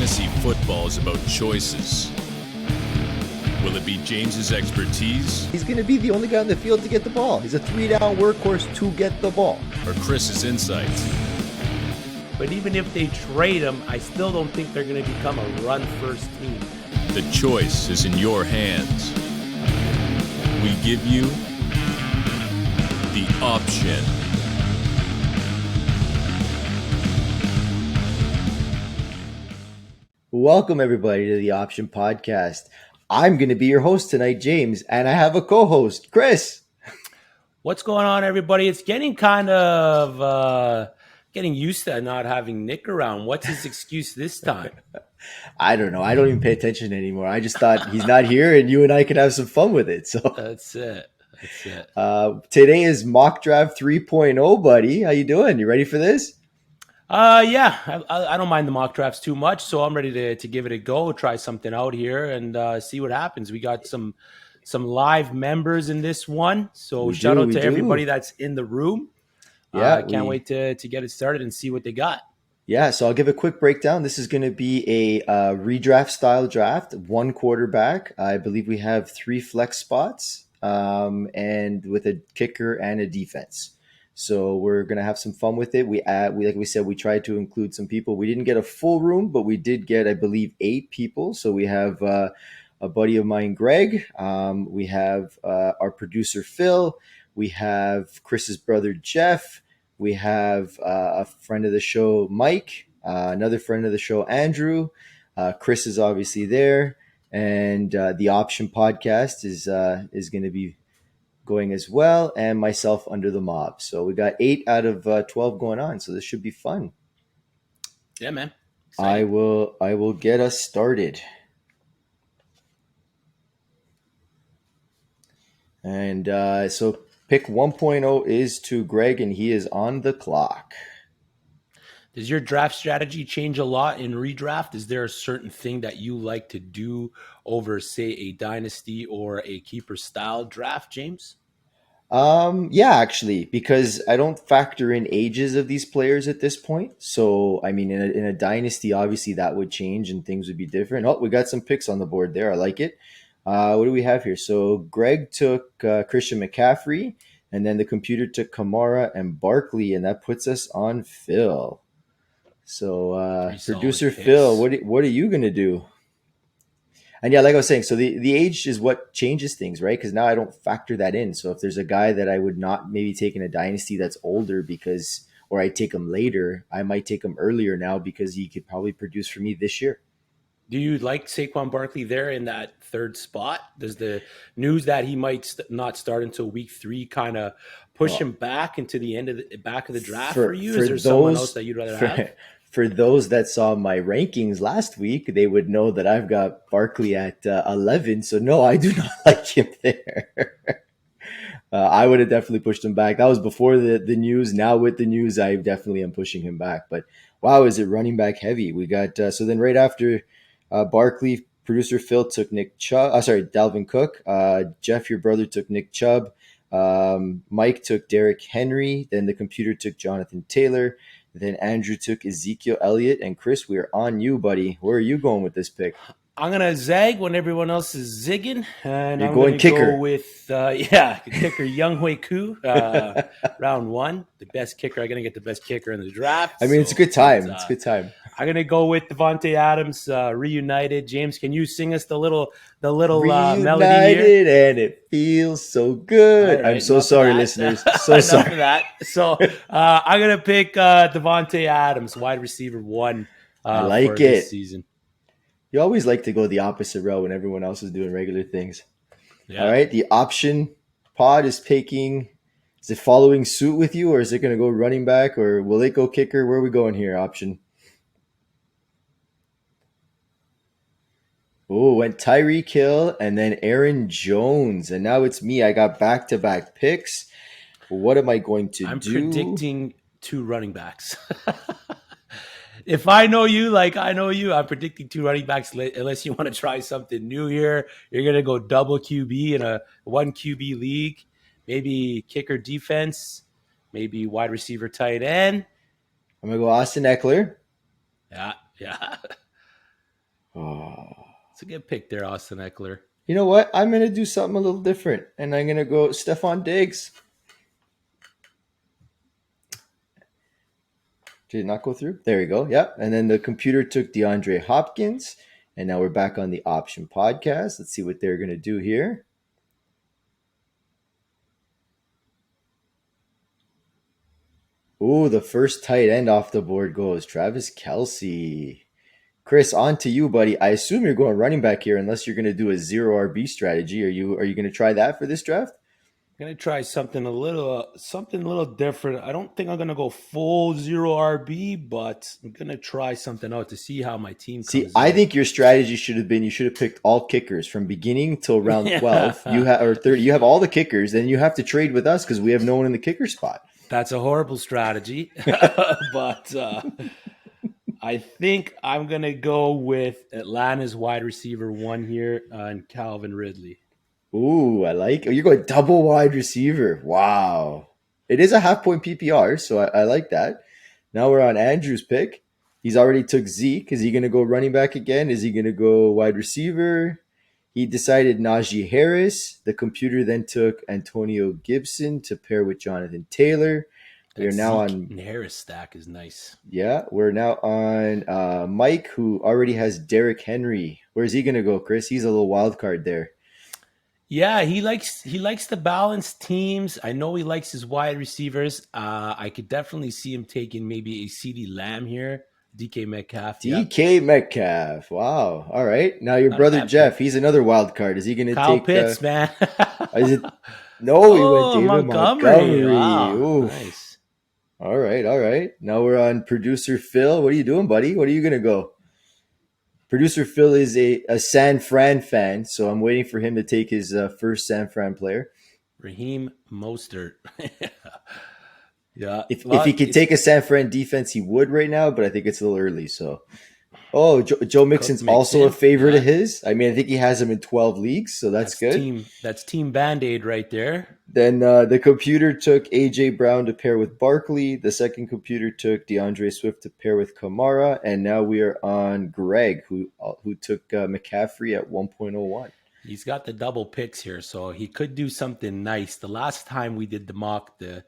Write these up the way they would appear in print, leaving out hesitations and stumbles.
Fantasy football is about choices. Will it be James's expertise? He's going to be the only guy on the field to get the ball. He's a 3-down workhorse to get the ball. Or Chris's insights? But even if they trade him, I still don't think they're going to become a run-first team. The choice is in your hands. We give you the option. Welcome, everybody, to the Option Podcast. I'm going to be your host tonight, James, and I have a co-host, Chris. What's going on, everybody? It's getting kind of getting used to not having Nick around. What's his excuse this time? I don't know. I don't even pay attention anymore. I just thought he's not here, and you and I could have some fun with it. So That's it. Today is Mock Draft 3.0, buddy. How you doing? You ready for this? Yeah, I don't mind the mock drafts too much, so I'm ready to give it a go, try something out here, and see what happens. We got some live members in this one, so shout out to everybody that's in the room. Yeah, I can't wait to get it started and see what they got. Yeah, so I'll give a quick breakdown. This is going to be a redraft style draft, one quarterback. I believe we have 3 flex spots, and with a kicker and a defense. So we're going to have some fun with it. We like we said, we tried to include some people. We didn't get a full room, but we did get, I believe, 8 people. So we have a buddy of mine, Greg. We have our producer, Phil. We have Chris's brother, Jeff. We have a friend of the show, Mike. Another friend of the show, Andrew. Chris is obviously there. And the Option Podcast is going to be going as well, and myself under the mob. So we got 8 out of 12 going on. So this should be fun. Yeah, man. I will get us started. And so pick 1.0 is to Greg, and he is on the clock. Does your draft strategy change a lot in redraft? Is there a certain thing that you like to do over, say, a dynasty or a keeper style draft, James? Yeah, actually, because I don't factor in ages of these players at this point. So, I mean, in a dynasty, obviously that would change and things would be different. Oh, we got some picks on the board there. I like it. What do we have here? So Greg took Christian McCaffrey, and then the computer took Kamara and Barkley, and that puts us on Phil. So, producer Phil, what are you gonna do? And yeah, like I was saying, so the age is what changes things, right? Because now I don't factor that in. So if there's a guy that I would not maybe take in a dynasty that's older or I take him later, I might take him earlier now because he could probably produce for me this year. Do you like Saquon Barkley there in that third spot? Does the news that he might not start until week 3 kind of push him back into the back of the draft for you? Is there someone else that you'd rather have? For those that saw my rankings last week, they would know that I've got Barkley at 11. So no, I do not like him there. I would have definitely pushed him back. That was before the news. Now with the news, I definitely am pushing him back. But wow, is it running back heavy? We got so then right after Barkley, producer Phil took Dalvin Cook. Jeff, your brother, took Nick Chubb. Mike took Derrick Henry. Then the computer took Jonathan Taylor. Then Andrew took Ezekiel Elliott. And Chris, we're on you, buddy. Where are you going with this pick? I'm going to zag when everyone else is zigging. And You're I'm going to kicker. Go with, kicker Young Hui Koo, round 1. The best kicker. I'm going to get the best kicker in the draft. I mean, it's a good time. It's a good time. I'm going to go with Devontae Adams, Reunited. James, can you sing us the little melody here? Reunited, and it feels so good. Right, I'm so sorry, listeners. So sorry. For that. So I'm going to pick Devontae Adams, wide receiver 1 I like for it. this season. You always like to go the opposite route when everyone else is doing regular things. Yeah. All right, the option pod is taking. Is it following suit with you, or is it going to go running back, or will it go kicker? Where are we going here? Option. Oh, went Tyreek Hill and then Aaron Jones, and now it's me. I got back-to-back picks. What am I going to do? I'm predicting 2 running backs. If I know you like I know you, I'm predicting 2 running backs unless you want to try something new here. You're going to go double QB in a 1 QB league, maybe kicker defense, maybe wide receiver tight end. I'm going to go Austin Eckler. Yeah. Oh. It's a good pick there, Austin Eckler. You know what? I'm going to do something a little different, and I'm going to go Stephon Diggs. Did it not go through? There you go. Yep. And then the computer took DeAndre Hopkins, and now we're back on the option podcast. Let's see what they're going to do here. Ooh, the first tight end off the board goes Travis Kelce. Chris, on to you, buddy. I assume you're going running back here, unless you're going to do a zero RB strategy. Are you going to try that for this draft? I'm gonna try something a little different. I don't think I'm gonna go full zero RB, but I'm gonna try something out to see how my team comes. See, I think your strategy should have been you should have picked all kickers from beginning till round 12. You have or 30. You have all the kickers, then you have to trade with us because we have no one in the kicker spot. That's a horrible strategy, but I think I'm gonna go with Atlanta's wide receiver 1 here and Calvin Ridley. Ooh, I like. Oh, you're going double wide receiver. Wow. It is a half-point PPR, so I like that. Now we're on Andrew's pick. He's already took Zeke. Is he going to go running back again? Is he going to go wide receiver? He decided Najee Harris. The computer then took Antonio Gibson to pair with Jonathan Taylor. We are now Zeke on and Harris stack is nice. Yeah, we're now on Mike, who already has Derrick Henry. Where's he going to go, Chris? He's a little wild card there. Yeah, he likes the balanced teams. I know he likes his wide receivers. I could definitely see him taking maybe a CeeDee Lamb here, DK Metcalf. DK Metcalf. Wow. All right. Now your brother Jeff, he's another wild card. Is he going to Kyle take Pitts, man? Is it? No, he went David Montgomery. Wow, nice. All right. All right. Now we're on producer Phil. What are you doing, buddy? What are you going to go? Producer Phil is a San Fran fan, so I'm waiting for him to take his first San Fran player. Raheem Mostert. Yeah. If he could take a San Fran defense, he would right now, but I think it's a little early. So, Joe Mixon's also a favorite of his. I mean, I think he has him in 12 leagues, so that's good. That's Team Band-Aid right there. Then the computer took A.J. Brown to pair with Barkley. The second computer took DeAndre Swift to pair with Kamara. And now we are on Greg, who took McCaffrey at 1.01. He's got the double picks here, so he could do something nice. The last time we did the mock, the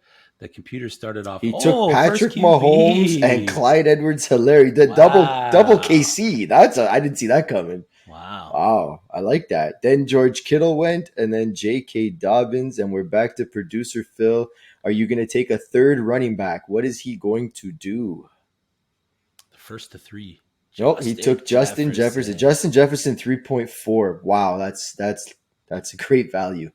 computer started off. He took Patrick Mahomes and Clyde Edwards-Helaire. The double KC. I didn't see that coming. Wow, I like that. Then George Kittle went, and then J.K. Dobbins, and we're back to producer Phil. Are you going to take a third running back? What is he going to do? The first to 3. Nope, he took Justin Jefferson. Justin Jefferson 3.4. Wow, that's a great value.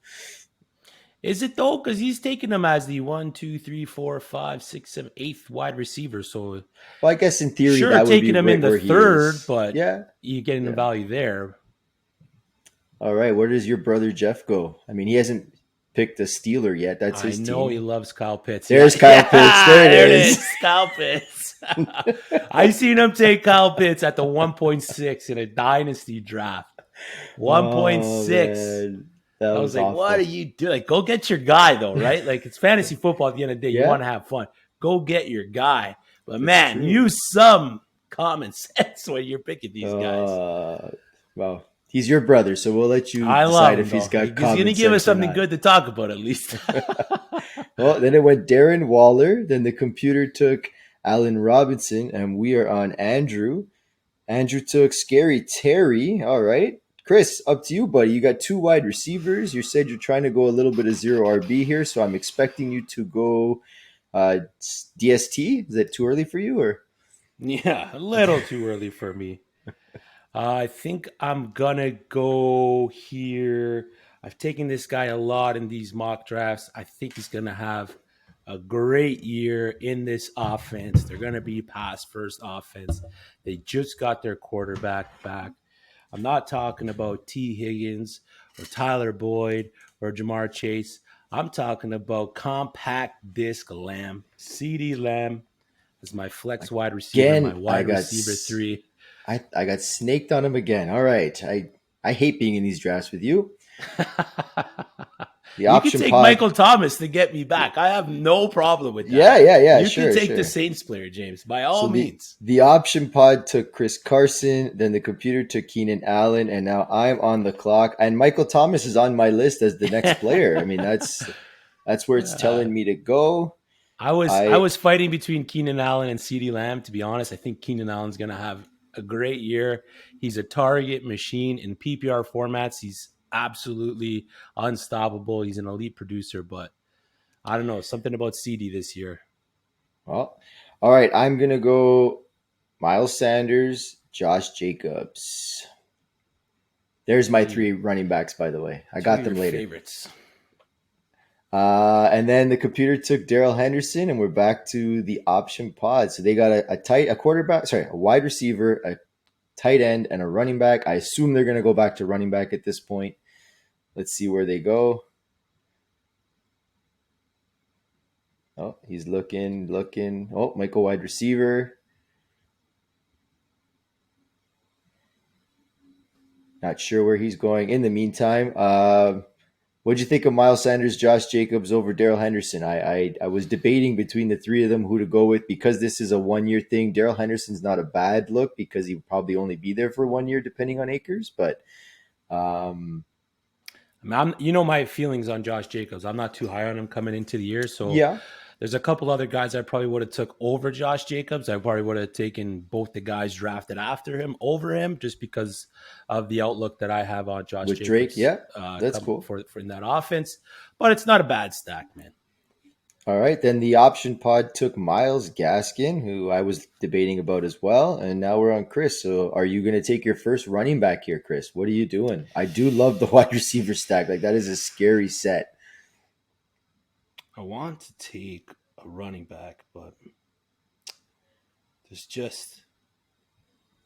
Is it though? Because he's taking them as the 1, 2, 3, 4, 5, 6, 7, 8th wide receiver. So, well, I guess in theory, sure, that would taking be him in the third, but yeah, you're getting the value there. All right, where does your brother Jeff go? I mean, he hasn't picked a Steeler yet. That's his team. I know he loves Kyle Pitts. There's Kyle Pitts. There it is. Kyle Pitts. I seen him take Kyle Pitts at the 1.6 in a dynasty draft. 1.6. I was like, awful. What are you doing? Like, go get your guy, though, right? Like, it's fantasy football at the end of the day. You want to have fun. Go get your guy. But, man, use some common sense when you're picking these guys. Well, he's your brother, so we'll let you decide if he's got common sense. He's going to give us something good to talk about, at least. Well, then it went Darren Waller. Then the computer took Allen Robinson, and we are on Andrew. Andrew took Scary Terry. All right. Chris, up to you, buddy. You got 2 wide receivers. You said you're trying to go a little bit of zero RB here, so I'm expecting you to go DST. Is that too early for you, or? Yeah, a little too early for me. I think I'm gonna go here. I've taken this guy a lot in these mock drafts. I think he's gonna have a great year in this offense. They're gonna be pass first offense. They just got their quarterback back. I'm not talking about T. Higgins or Tyler Boyd or Jamar Chase. I'm talking about compact disc Lamb, CeeDee Lamb as my flex wide receiver, my wide receiver 3. I got snaked on him again. All right. I hate being in these drafts with you. The You can option take pod. Michael Thomas to get me back. I have no problem with that. Yeah. You Sure, can take sure. the Saints player, James, by all So means. the option pod took Chris Carson, then the computer took Keenan Allen, and now I'm on the clock. And Michael Thomas is on my list as the next player. I mean, that's where it's telling me to go. I was fighting between Keenan Allen and CeeDee Lamb. To be honest, I think Keenan Allen's going to have a great year. He's a target machine in PPR formats. He's absolutely unstoppable. He's an elite producer, but I don't know, something about CeeDee this year. Well, all right. I'm gonna go Miles Sanders, Josh Jacobs. There's my 3 running backs, by the way. I got them later. Favorites. And then the computer took Darrell Henderson, and we're back to the option pod. So they got a wide receiver, a tight end, and a running back. I assume they're going to go back to running back at this point. Let's see where they go. Oh, he's looking. Oh, Michael wide receiver. Not sure where he's going. In the meantime, what'd you think of Miles Sanders, Josh Jacobs over Darrell Henderson? I was debating between the 3 of them who to go with because this is a 1-year thing. Darrell Henderson's not a bad look because he'll probably only be there for 1 year depending on acres. But you know my feelings on Josh Jacobs. I'm not too high on him coming into the year. So yeah, there's a couple other guys I probably would have took over Josh Jacobs. I probably would have taken both the guys drafted after him over him just because of the outlook that I have on Josh with Jacobs. Drake. Yeah, that's cool for in that offense. But it's not a bad stack, man. All right, then the option pod took Myles Gaskin, who I was debating about as well, and now we're on Chris. So are you going to take your first running back here, Chris? What are you doing? I do love the wide receiver stack. Like, that is a scary set. I want to take a running back, but there's just...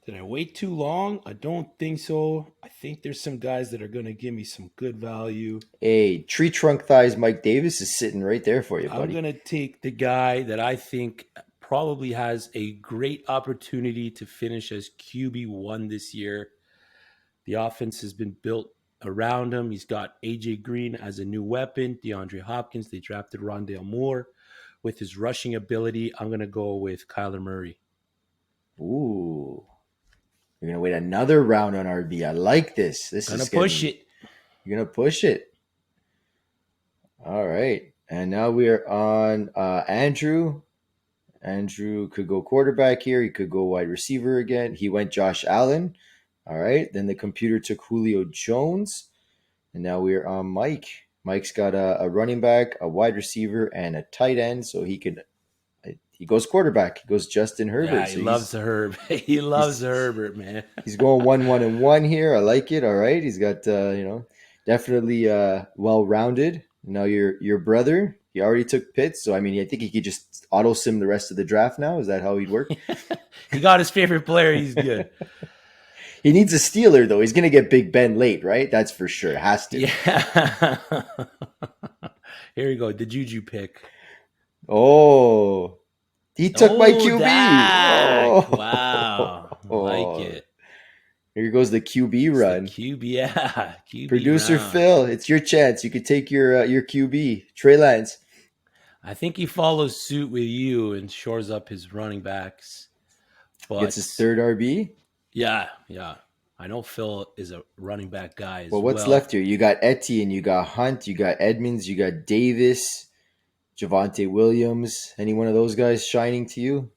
Did I wait too long? I don't think so. I think there's some guys that are going to give me some good value. Hey, tree trunk thighs Mike Davis is sitting right there for you, buddy. I'm going to take the guy that I think probably has a great opportunity to finish as QB1 this year. The offense has been built around him. He's got A.J. Green as a new weapon. DeAndre Hopkins, they drafted Rondale Moore. With his rushing ability, I'm going to go with Kyler Murray. Ooh. You're going to wait another round on RB. I like this. This gonna is push it. You're going to push it. All right. And now we are on Andrew. Andrew could go quarterback here. He could go wide receiver again. He went Josh Allen. All right. Then the computer took Julio Jones. And now we are on Mike. Mike's got a running back, a wide receiver, and a tight end. So he goes quarterback. He goes Justin Herbert. Yeah, he loves the Herb. He loves the Herbert, man. He's going 1-1-1 here. I like it. All right. He's got, definitely well-rounded. Now your brother, he already took Pitts. So, I mean, I think he could just auto-sim the rest of the draft now. Is that how he'd work? He got his favorite player. He's good. He needs a stealer, though. He's going to get Big Ben late, right? That's for sure. Has to. Yeah. Here we go. The Juju pick. Oh. He took my QB. Oh. Wow. I like it. Here goes the QB run. QB, yeah. QB Producer round. Phil, it's your chance. You could take your QB, Trey Lance. I think he follows suit with you and shores up his running backs. But Gets his third RB. Yeah. I know Phil is a running back guy as well. Well, what's left here? You got Etienne, you got Hunt, you got Edmonds, you got Davis, Javonte Williams. Any one of those guys shining to you?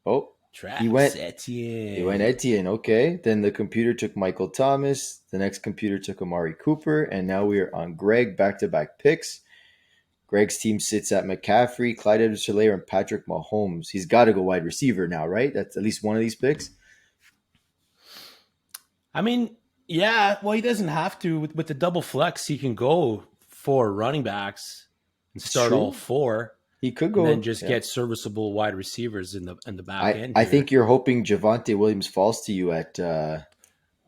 Oh, he went Etienne. Okay. Then the computer took Michael Thomas. The next computer took Amari Cooper. And now we are on Greg, back-to-back picks. Greg's team sits at McCaffrey, Clyde Edwards-Helaire, and Patrick Mahomes. He's got to go wide receiver now, right? That's at least one of these picks. I mean, yeah. Well, he doesn't have to. With the double flex, he can go 4 running backs and start all 4. He could go and then just get serviceable wide receivers in the back end. I think you're hoping Javonte Williams falls to you at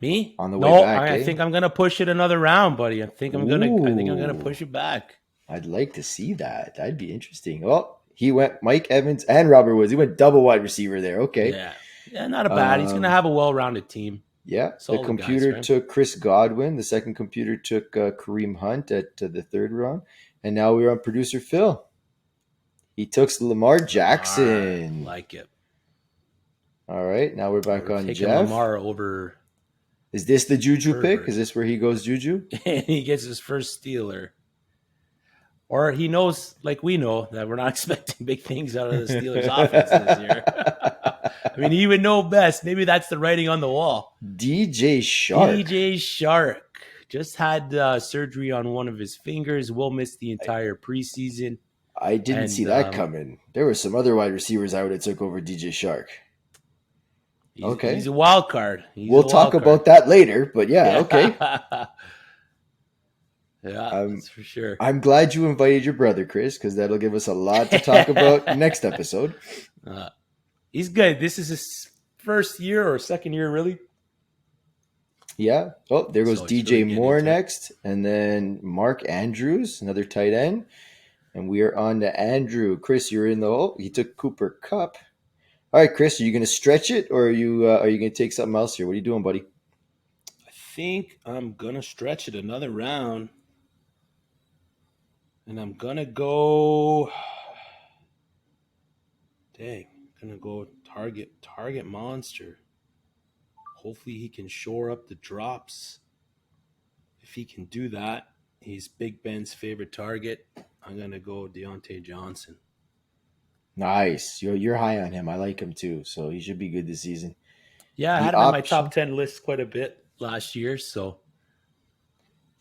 me on the way back. I think I'm gonna push it another round, buddy. I think I'm gonna push it back. I'd like to see that. That'd be interesting. Well, he went Mike Evans and Robert Woods. He went double wide receiver there. Okay. Yeah, not a bad. He's gonna have a well-rounded team. Yeah, the Solid guys, computer right? took Chris Godwin. The second computer took Kareem Hunt at the third round. And now we're on producer Phil. He took Lamar Lamar, Jackson. like it. All right, now we're back We're on taking Jeff. Lamar over Is this the Juju pick? Herbert, Is this where he goes Juju? and he gets his first Steeler. Or he knows, like we know, that we're not expecting big things out of the Steelers' offense this year. I mean, he would know best. Maybe that's the writing on the wall. DJ Shark. DJ Shark just had surgery on one of his fingers. Will miss the entire preseason. I didn't see And that coming. There were some other wide receivers I would have took over DJ Shark. he's a wild card. We'll talk about that later, but yeah, okay. Yeah, that's for sure. I'm glad you invited your brother, Chris, because that'll give us a lot to talk about next episode. He's good. This is his first year or second year, really. Yeah. Oh, there goes So DJ really Moore next, and then Mark Andrews, another tight end. And we are on to Andrew. Chris, you're in the hole. He took Cooper Kupp. All right, Chris, are you going to stretch it, or are you going to take something else here? What are you doing, buddy? I think I'm going to stretch it another round. And I'm going to go... Dang. I'm going to go target monster. Hopefully he can shore up the drops. If he can do that, he's Big Ben's favorite target. I'm going to go Deontay Johnson. Nice. You're high on him. I like him too, so he should be good this season. Yeah, I had him in my top 10 list quite a bit last year, so...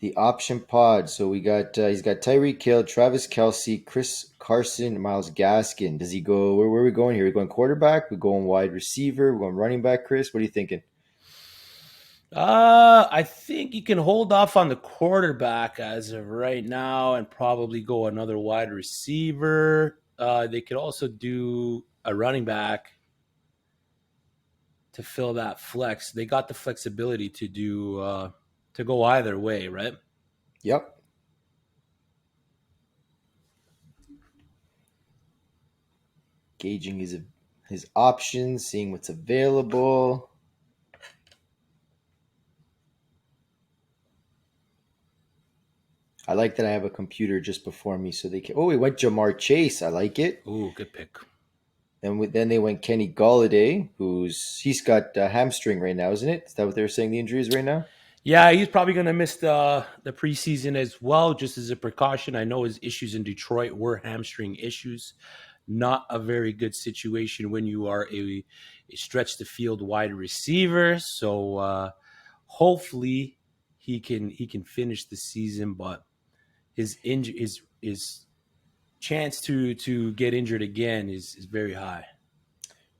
The option pod. So we got he's got Tyreek Hill, Travis Kelce, Chris Carson, Myles Gaskin. Does he go? Where are we going here? We're going quarterback. We're going wide receiver. We're going running back. Chris, what are you thinking? I think you can hold off on the quarterback as of right now and probably go another wide receiver. They could also do a running back to fill that flex. They got the flexibility to do to go either way, right? Yep. Gauging his options, seeing what's available. I like that I have a computer just before me, so they can. Oh, we went Jamar Chase. I like it. Ooh, good pick. And then they went Kenny Galladay, he's got a hamstring right now, isn't it? Is that what they're saying the injury is right now? Yeah, he's probably going to miss the preseason as well, just as a precaution. I know his issues in Detroit were hamstring issues. Not a very good situation when you are a stretch the field wide receiver. So hopefully he can finish the season, but his chance to get injured again is very high.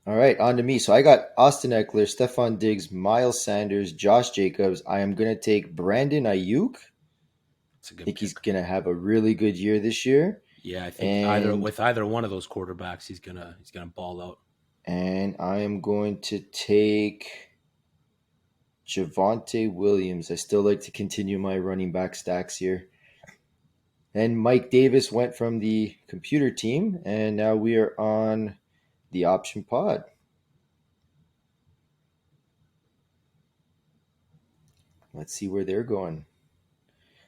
All right, on to me. So I got Austin Eckler, Stephon Diggs, Miles Sanders, Josh Jacobs. I am going to take Brandon Ayuk. I think he's going to have a really good year this year. Yeah, I think either one of those quarterbacks, he's gonna ball out. And I am going to take Javonte Williams. I still like to continue my running back stacks here. And Mike Davis went from the computer team, and now we are on the option pod. Let's see where they're going.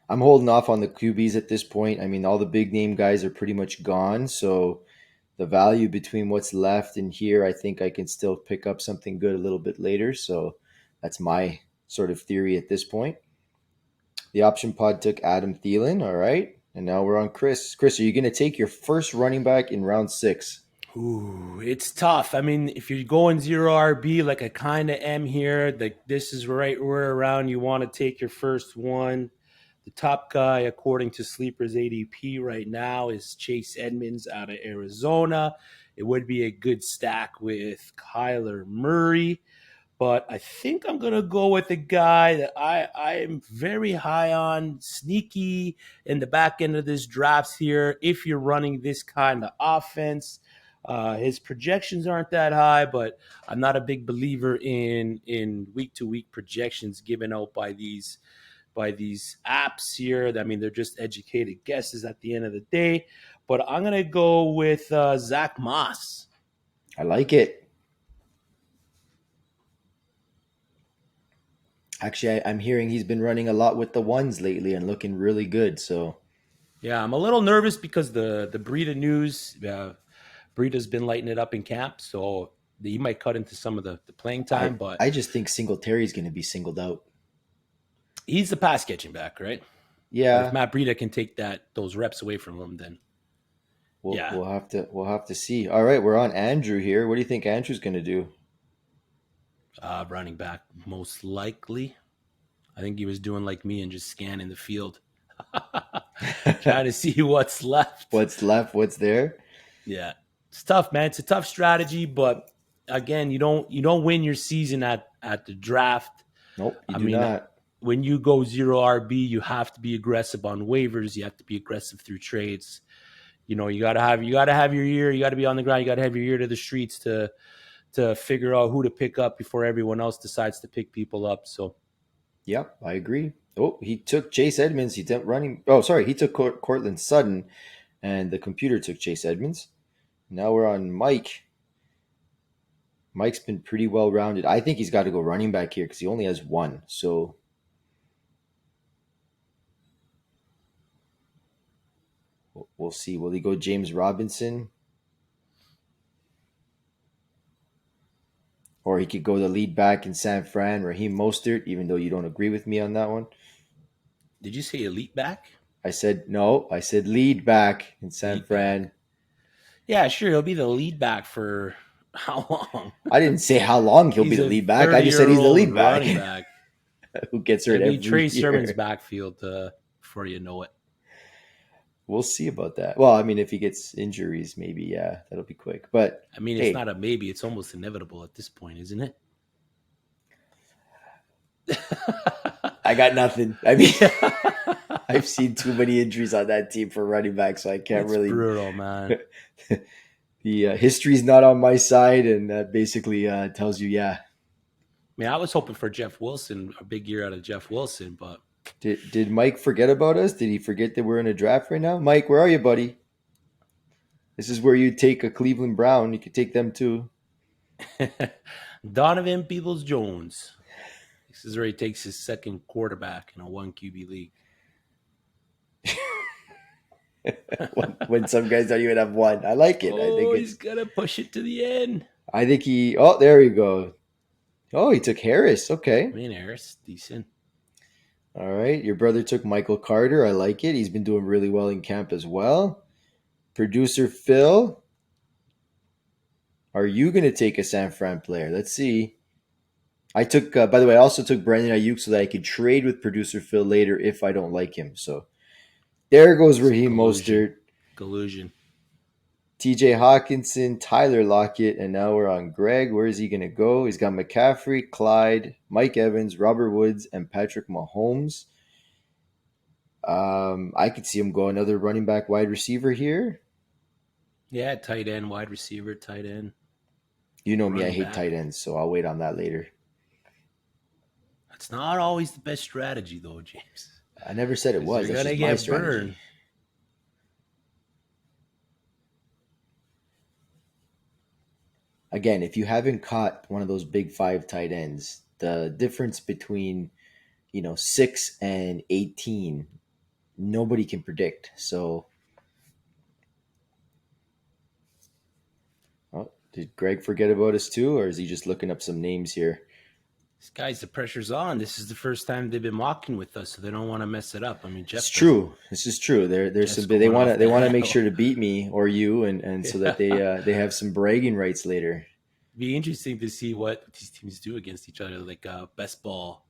I'm holding off on the QBs at this point. I mean, all the big name guys are pretty much gone, so the value between what's left and here, I think I can still pick up something good a little bit later. So that's my sort of theory at this point. The option pod took Adam Thielen, all right. And now we're on Chris. Chris, are you going to take your first running back in round 6? Ooh, it's tough. I mean, if you're going 0 RB, like I kind of am here, like this is right where around you want to take your first one. The top guy, according to Sleeper's ADP right now, is Chase Edmonds out of Arizona. It would be a good stack with Kyler Murray. But I think I'm going to go with a guy that I am very high on, sneaky in the back end of this draft here. If you're running this kind of offense, his projections aren't that high, but I'm not a big believer in week-to-week projections given out by these apps here. I mean, they're just educated guesses at the end of the day. But I'm going to go with Zach Moss. I like it. Actually, I'm hearing he's been running a lot with the ones lately and looking really good. So Yeah, I'm a little nervous because the Breida news, Breida's been lighting it up in camp, so he might cut into some of the playing I time, but I just think Singletary's going to be singled out. he's the pass catching back, right? But if Yeah, Matt Breida can take those reps away from him, then we'll yeah, we'll have to see. All right, we're on Andrew here. What do you think Andrew's going to do? running back most likely. I think he was doing like me and just scanning the field, trying to see what's left. What's left? What's there? Yeah, it's tough, man. It's a tough strategy, but again, you don't win your season at the draft. Nope, you I do mean, not. when you go zero RB, you have to be aggressive on waivers. You have to be aggressive through trades. You gotta have your ear. You got to be on the ground. You got to have your ear to the streets to figure out who to pick up before everyone else decides to pick people up. So Yep, I agree. Oh, he took Chase Edmonds. He took running. Oh, sorry, he took Cortland Sutton, and the computer took Chase Edmonds. Now we're on Mike. Mike's been pretty well rounded. I think he's got to go running back here because he only has one. So we'll see. Will he go James Robinson? Or he could go the lead back in San Fran, Raheem Mostert, even though you don't agree with me on that one. did you say elite back? I said no. I said lead back in San Lead Fran. back. Yeah, sure. He'll be the lead back for how long? I didn't say how long he'll be the lead back. I just said he's the lead running back. back. Who gets hurt Maybe every Trey year. Sermon's backfield before you know it. We'll see about that. Well, I mean, if he gets injuries, maybe, yeah, that'll be quick. But I mean, it's hey, not a maybe. It's almost inevitable at this point, isn't it? I got nothing. I mean, I've seen too many injuries on that team for running back, so I can't It's really. brutal, man. The history's not on my side, and that basically tells you, yeah. I mean, I was hoping for Jeff Wilson, a big year out of Jeff Wilson, but Did Mike forget about us? Did he forget that we're in a draft right now? Mike, where are you, buddy? This is where you take a Cleveland Brown. You could take them too. Donovan Peoples-Jones. This is where he takes his second quarterback in a 1 QB league. when some guys don't even have one. I like it. I think he's going to push it to the end. I think he. Oh, there you go. Oh, he took Harris. Okay. I mean, Harris, decent. All right. Your brother took Michael Carter. I like it. He's been doing really well in camp as well. Producer Phil. Are you going to take a San Fran player? Let's see. I took, by the way, I also took Brandon Ayuk so that I could trade with Producer Phil later if I don't like him. So there goes Raheem Mostert. Collusion. TJ Hawkinson, Tyler Lockett, and now we're on Greg. Where is he going to go? He's got McCaffrey, Clyde, Mike Evans, Robert Woods, and Patrick Mahomes. I could see him go another running back wide receiver here. Yeah, tight end, wide receiver, tight end. You know me, I Running hate back. tight ends, so I'll wait on that later. That's not always the best strategy, though, James. I never said it was. You're That's going to just my get strategy. burned. Again, if you haven't caught one of those big five tight ends, the difference between 6 and 18, nobody can predict. So, did Greg forget about us too, or is he just looking up some names here? These guys, the pressure's on. This is the first time they've been mocking with us, so they don't want to mess it up. I mean, Jeff. It's true. This is true. There's Jeff's some. They want going to. off the make handle. sure to beat me or you, and so that they have some bragging rights later. Be interesting to see what these teams do against each other, like best ball.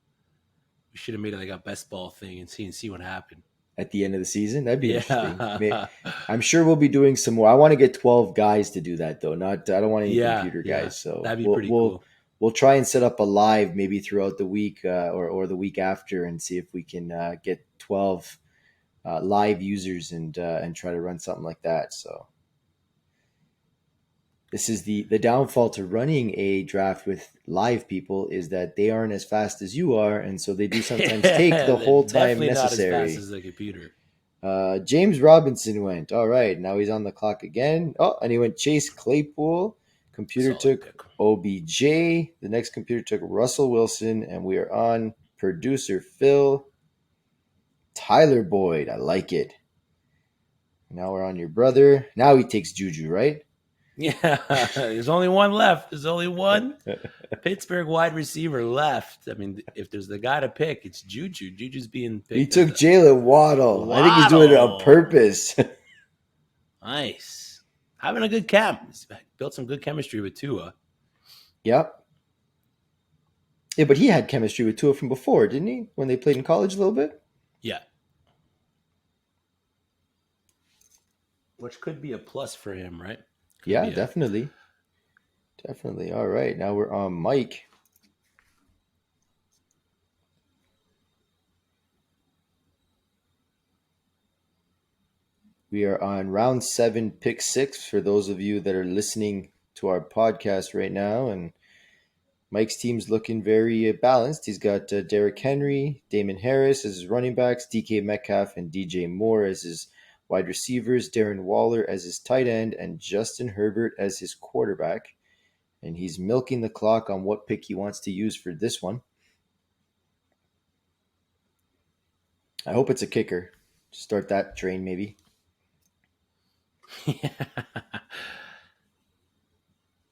We should have made it like a best ball thing and see what happened. At the end of the season, that'd be interesting. Yeah. I'm sure we'll be doing some more. I want to get 12 guys to do that though. I don't want any computer guys. So that'd be pretty cool. We'll try and set up a live maybe throughout the week or the week after and see if we can get 12 live users and try to run something like that. So this is the downfall to running a draft with live people is that they aren't as fast as you are, and so they do sometimes take the whole time Definitely necessary. not as fast as the computer. James Robinson went. All right, now he's on the clock again. Oh, and he went Chase Claypool. Computer Solid took pick. OBJ. The next computer took Russell Wilson, and we are on producer Phil. Tyler Boyd, I like it. Now we're on your brother. Now he takes Juju, right? Yeah, there's only one left. There's only one Pittsburgh wide receiver left. I mean, if there's the guy to pick, it's Juju. Juju's being picked. He took Jalen Waddle. I think he's doing it on purpose. Nice. Having a good camp. He's built some good chemistry with Tua. Yep. Yeah, but he had chemistry with Tua from before, didn't he? When they played in college a little bit? Yeah. Which could be a plus for him, right? Yeah, definitely. Definitely. All right. Now we're on Mike. We are on round 7, pick 6 for those of you that are listening to our podcast right now. And Mike's team's looking very balanced. He's got Derrick Henry, Damon Harris as his running backs, DK Metcalf and DJ Moore as his wide receivers, Darren Waller as his tight end, and Justin Herbert as his quarterback. And he's milking the clock on what pick he wants to use for this one. I hope it's a kicker. Start that train, maybe.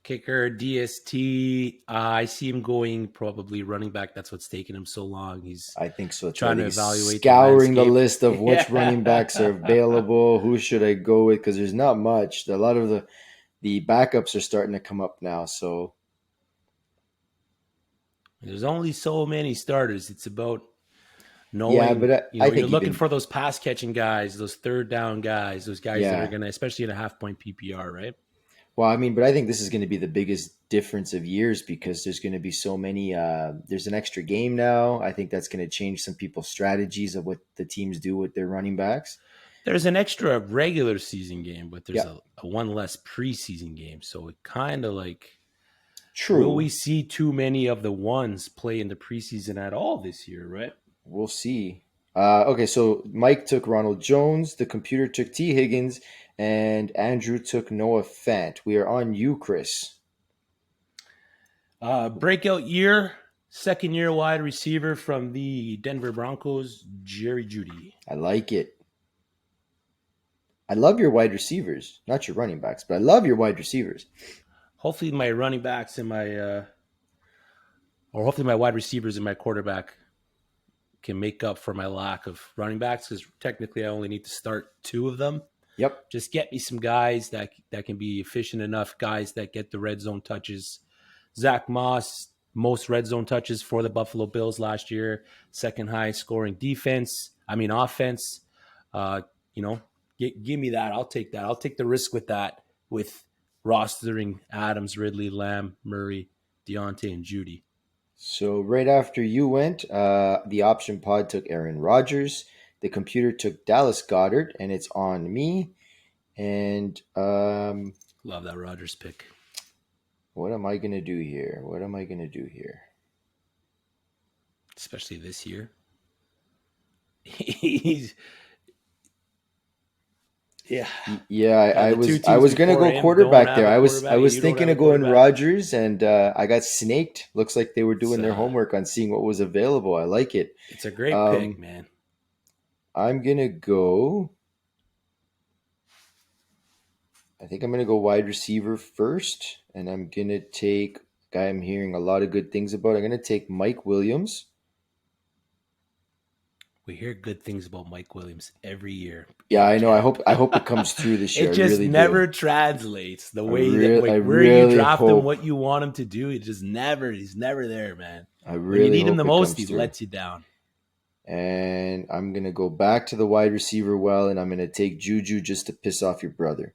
Kicker, DST. I see him going probably running back. That's what's taking him so long. I think so. Trying to evaluate scouring the list of which running backs are available. Who should I go with? Because there's not much. A lot of the backups are starting to come up now. So there's only so many starters. It's about knowing. Yeah, but I think you're looking for those pass catching guys, those third down guys, those guys that are going to, especially in a half-point PPR, right? Well, I mean, but I think this is going to be the biggest difference of years because there's going to be so many. There's an extra game now. I think that's going to change some people's strategies of what the teams do with their running backs. There's an extra regular season game, but there's a one less preseason game. So it kind of like, true. Will we see too many of the ones play in the preseason at all this year, right? We'll see. Okay, so Mike took Ronald Jones. The computer took T. Higgins. And Andrew took Noah Fant. We are on you, Chris. Breakout year, second-year wide receiver from the Denver Broncos, Jerry Jeudy. I like it. I love your wide receivers. Not your running backs, but I love your wide receivers. Hopefully my running backs and hopefully my wide receivers and my quarterback can make up for my lack of running backs because technically I only need to start 2 of them. Yep. Just get me some guys that can be efficient enough, guys that get the red zone touches. Zach Moss, most red zone touches for the Buffalo Bills last year, second highest scoring offense. Give me that. I'll take that. I'll take the risk with that, with rostering Adams, Ridley, Lamb, Murray, Deontay, and Jeudy. So right after you went, the option pod took Aaron Rodgers. The computer took Dallas Goedert, and it's on me. And love that Rodgers pick. What am I going to do here? Especially this year. I was going to go quarterback there. I was thinking of going Rodgers, and I got snaked. Looks like they were doing their homework on seeing what was available. I like it. It's a great pick, man. I'm going to go. I think I'm going to go wide receiver first, and I'm going to take a guy I'm hearing a lot of good things about. I'm going to take Mike Williams. We hear good things about Mike Williams every year. Yeah, I know. I hope it comes through this year. It just really never translates the way where you draft him, what you want him to do. It just never. He's never there, man. When you need him the most, he lets you down. And I'm going to go back to the wide receiver and I'm going to take Juju just to piss off your brother.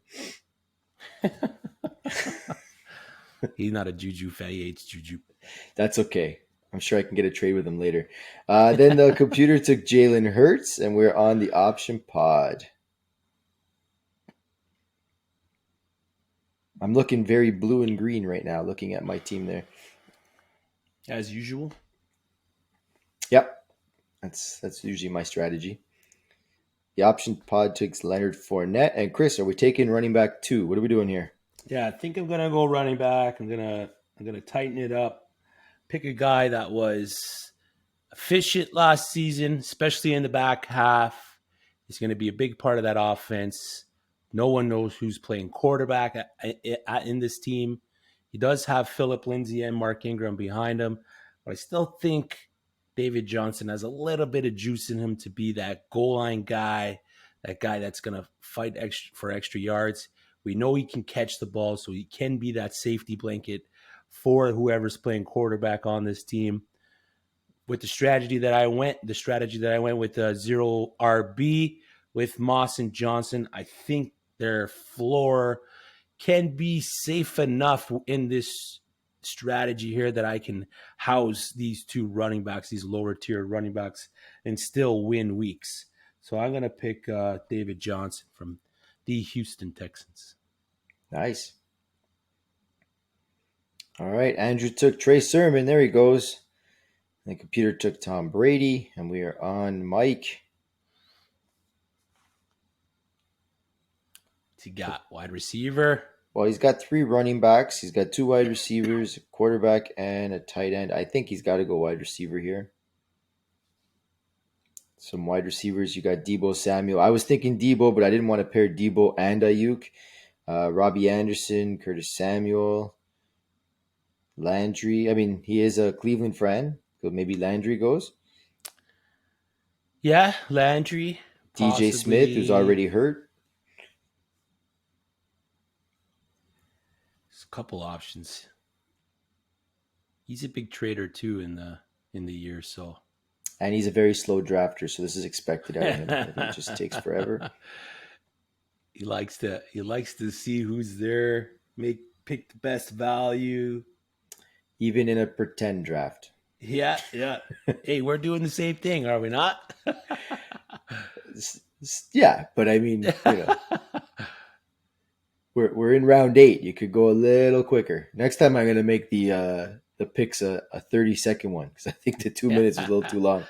He's not a Juju fan. He hates Juju. That's okay. I'm sure I can get a trade with him later. Then the computer took Jalen Hurts, and we're on the option pod. I'm looking very blue and green right now, looking at my team there. As usual? Yep. That's usually my strategy. The option pod takes Leonard Fournette. And Chris, are we taking running back 2? What are we doing here? Yeah, I think I'm gonna go running back. I'm gonna tighten it up. Pick a guy that was efficient last season, especially in the back half. He's going to be a big part of that offense. No one knows who's playing quarterback in this team. He does have Phillip Lindsay and Mark Ingram behind him, but I still think David Johnson has a little bit of juice in him to be that goal line guy, that guy that's going to fight for extra yards. We know he can catch the ball, so he can be that safety blanket for whoever's playing quarterback on this team. With the strategy that I went with zero RB with Moss and Johnson, I think their floor can be safe enough in this strategy here that I can house these two running backs, these lower tier running backs, and still win weeks. So I'm going to pick David Johnson from the Houston Texans. Nice. All right, Andrew took Trey Sermon. There he goes. The computer took Tom Brady, and we are on Mike. He got wide receiver. Well, he's got 3 running backs. He's got 2 wide receivers, a quarterback, and a tight end. I think he's got to go wide receiver here. Some wide receivers. You got Deebo Samuel. I was thinking Deebo, but I didn't want to pair Deebo and Ayuk. Robbie Anderson, Curtis Samuel, Landry. I mean, he is a Cleveland friend, so maybe Landry goes. Yeah, Landry. DJ Smith, who's already hurt. A couple options. He's a big trader too in the year, so. And he's a very slow drafter, so this is expected out of him. It just takes forever. He likes to see who's there, pick the best value. Even in a pretend draft. Yeah. Hey, we're doing the same thing, are we not? Yeah, but I mean, we're in round 8. You could go a little quicker. Next time I'm going to make the picks a 30-second one because I think the 2 minutes is a little too long.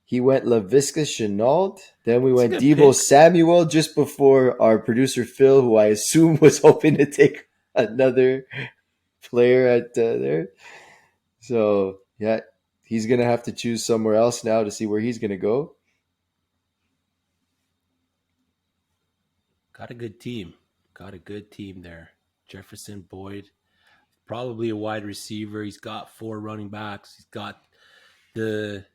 He went Laviska Shenault. Then we went Deebo Samuel just before our producer Phil, who I assume was hoping to take another player at there. So, yeah, he's going to have to choose somewhere else now to see where he's going to go. Got a good team there. Jefferson, Boyd, probably a wide receiver. He's got 4 running backs. He's got the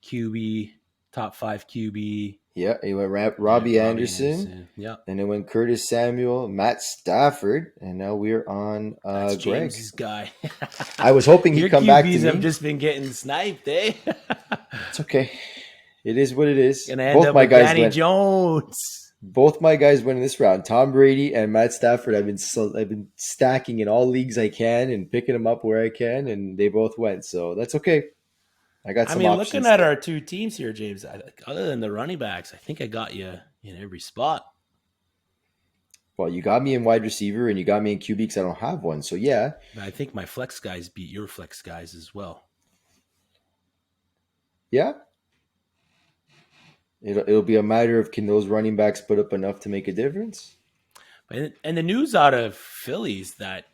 QB, top 5 QB. Yeah, he went Robbie Anderson. Yeah. And then went Curtis Samuel, Matt Stafford, and now we're on That's Greg. James's guy. I was hoping he'd come back to me. Your QBs have just been getting sniped, eh? It's okay. It is what it is. Gonna end up with Danny Jones. Both my guys went in this round. Tom Brady and Matt Stafford. I've been stacking in all leagues I can and picking them up where I can, and they both went. So that's okay. I got some options. Looking at our 2 teams here, James, other than the running backs, I think I got you in every spot. Well, you got me in wide receiver and you got me in QB because I don't have one. So, yeah. I think my flex guys beat your flex guys as well. Yeah. It'll be a matter of can those running backs put up enough to make a difference? And the news out of Philly is that,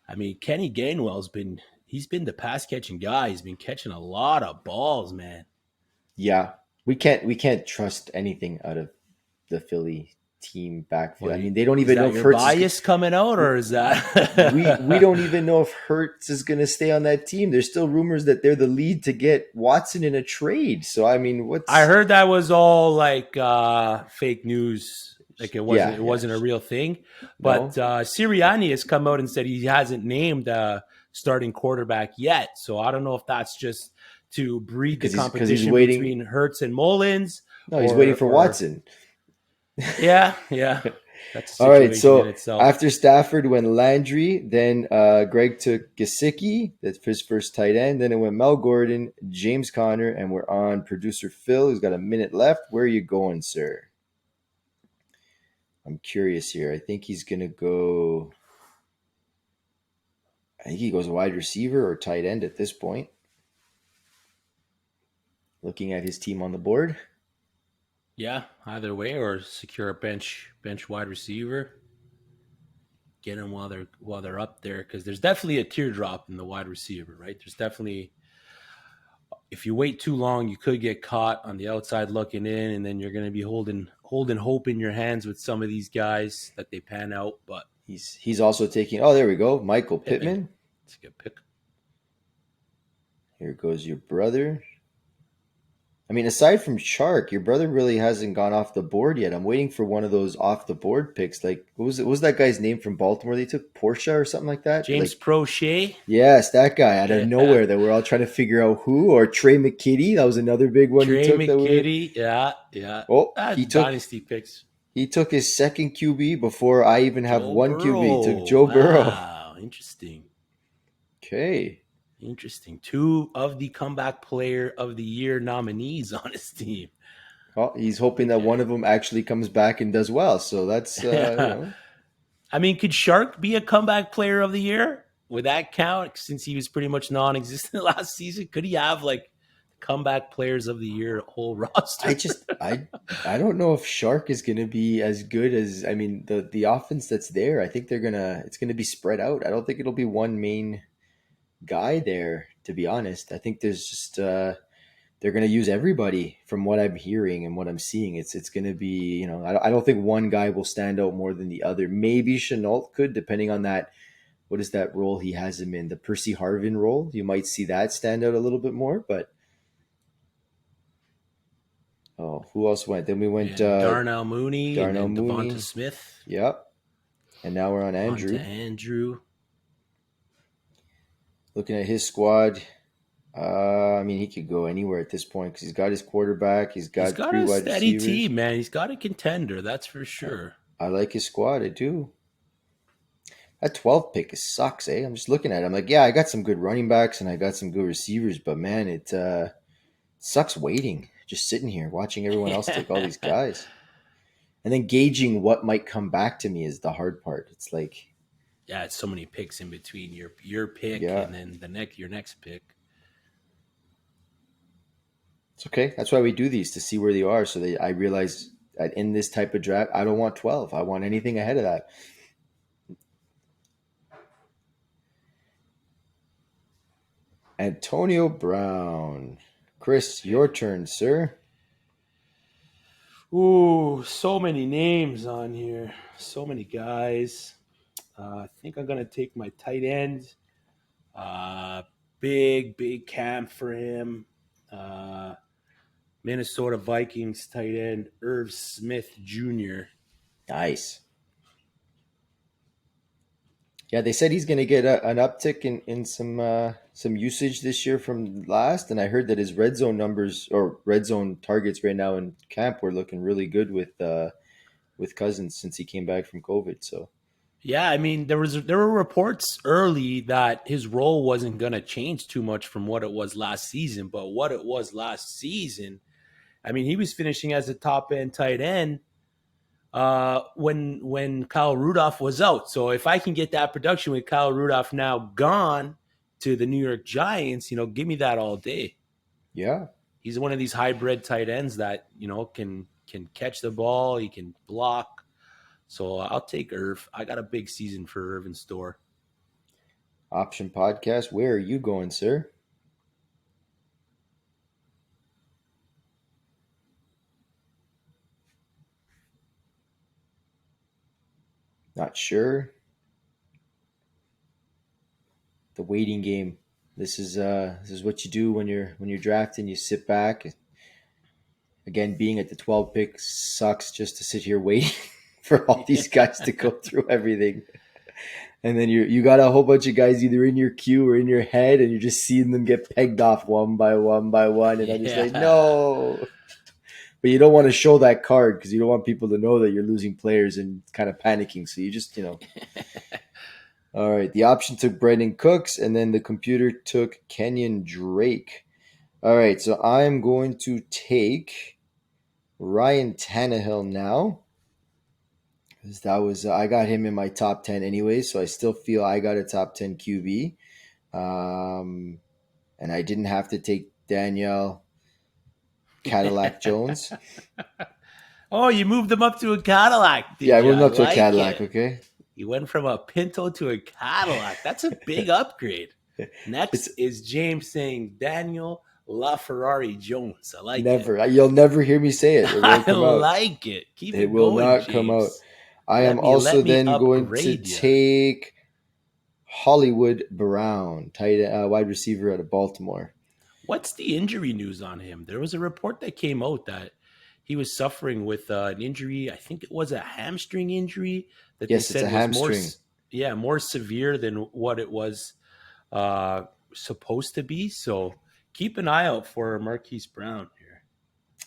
Kenny Gainwell's been the pass catching guy. He's been catching a lot of balls, man. Yeah, we can't trust anything out of the Philly team backfield. They don't even know if Hurts bias coming out, or is that we don't even know if Hurts is going to stay on that team. There's still rumors that they're the lead to get Watson in a trade. So I heard that was all like fake news. Like it wasn't a real thing. But Sirianni has come out and said he hasn't named starting quarterback yet. So I don't know if that's just to breed the competition between Hurts and Mullins. No, he's waiting for Watson. Yeah. That's all right. So after Stafford went Landry, then Greg took Gesicki. That's his first tight end. Then it went Mel Gordon, James Conner, and we're on producer Phil, who's got a minute left. Where are you going, sir? I'm curious here. I think he's going to go. I think he goes wide receiver or tight end at this point. Looking at his team on the board. Yeah, either way, or secure a bench wide receiver. Get them while they're up there, because there's definitely a teardrop in the wide receiver, right? There's definitely if you wait too long, you could get caught on the outside looking in, and then you're going to be holding hope in your hands with some of these guys that they pan out. But He's also taking. Oh, there we go, Michael Pittman. It's a good pick. Here goes your brother. I mean, aside from Shark, your brother really hasn't gone off the board yet. I'm waiting for one of those off the board picks. Like, what was that guy's name from Baltimore? They took Porsche or something like that. James like, Prochet. Yes, that guy out of nowhere that we're all trying to figure out who. Or Trey McKitty. That was another big one Trey he took. McKitty. Yeah. Oh, he took dynasty picks. He took his second QB before I even have one Burrow. QB. He took Joe Burrow. Wow, interesting. Okay. Interesting. 2 of the comeback player of the year nominees on his team. Well, he's hoping that one of them actually comes back and does well. So that's, I mean, could Shark be a comeback player of the year? Would that count since he was pretty much non-existent last season? Could he have like comeback players of the year whole roster? I don't know if Shark is going to be as good as, I mean, the offense that's there. I think it's going to be spread out. I don't think it'll be one main guy there, to be honest. I think there's just they're going to use everybody from what I'm hearing and what I'm seeing. It's going to be, I don't think one guy will stand out more than the other. Maybe Chenault could, depending on that. What is that role he has him in? The Percy Harvin role. You might see that stand out a little bit more, but who else went? Then we went Darnell Mooney, Darnell and then Mooney. Devonta Smith. Yep. And now we're on Andrew. Andrew. Looking at his squad, I mean, he could go anywhere at this point because he's got his quarterback. He's got 3 a wide steady receivers. team, man. He's got a contender, that's for sure. I like his squad. I do. That 12 pick sucks, eh? I'm just looking at it. I'm like, yeah, I got some good running backs and I got some good receivers, but man, it sucks waiting, just sitting here watching everyone else take all these guys. And then gauging what might come back to me is the hard part. It's like, yeah, it's so many picks in between your pick and then your next pick. It's okay. That's why we do these, to see where they are. So I realize that in this type of draft, I don't want 12. I want anything ahead of that. Antonio Brown. Chris, your turn, sir. Ooh, so many names on here. So many guys. I think I'm going to take my tight end. Big camp for him. Minnesota Vikings tight end, Irv Smith Jr. Nice. Yeah, they said he's going to get an uptick in some usage this year from last, and I heard that his red zone numbers or red zone targets right now in camp were looking really good with Cousins since he came back from COVID. So, yeah, I mean there were reports early that his role wasn't going to change too much from what it was last season, but what it was last season, I mean, he was finishing as a top end tight end when Kyle Rudolph was out. So if I can get that production with Kyle Rudolph now gone to the New York Giants, give me that all day. Yeah. He's one of these hybrid tight ends that, can catch the ball. He can block. So I'll take Irv. I got a big season for Irv in store. Option Podcast. Where are you going, sir? Not sure. The waiting game. This is what you do when you're drafting. You sit back. Again, being at the 12 pick sucks just to sit here waiting for all these guys to go through everything. And then you got a whole bunch of guys either in your queue or in your head, and you're just seeing them get pegged off one by one by one. And I'm just like, no. But you don't want to show that card because you don't want people to know that you're losing players and kind of panicking. So you just, All right. The option took Brandon Cooks, and then the computer took Kenyon Drake. All right. So I'm going to take Ryan Tannehill now. That was I got him in my top 10 anyway, so I still feel I got a top 10 QB. And I didn't have to take Danielle Cadillac Jones. Oh, you moved them up to a Cadillac. Yeah, I moved up to a Cadillac, okay? You went from a Pinto to a Cadillac. That's a big upgrade. Next is James saying Daniel La Ferrari Jones. I like Never. You'll never hear me say it. It I won't come out. like it. Keep It it will going, not come out. James. I am Let also me then going to upgrade you. take Hollywood Brown, wide receiver out of Baltimore. What's the injury news on him? There was a report that came out that he was suffering with an injury. I think it was a hamstring injury that Yes, they it's said a was hamstring. more severe than what it was supposed to be. So keep an eye out for Marquise Brown here.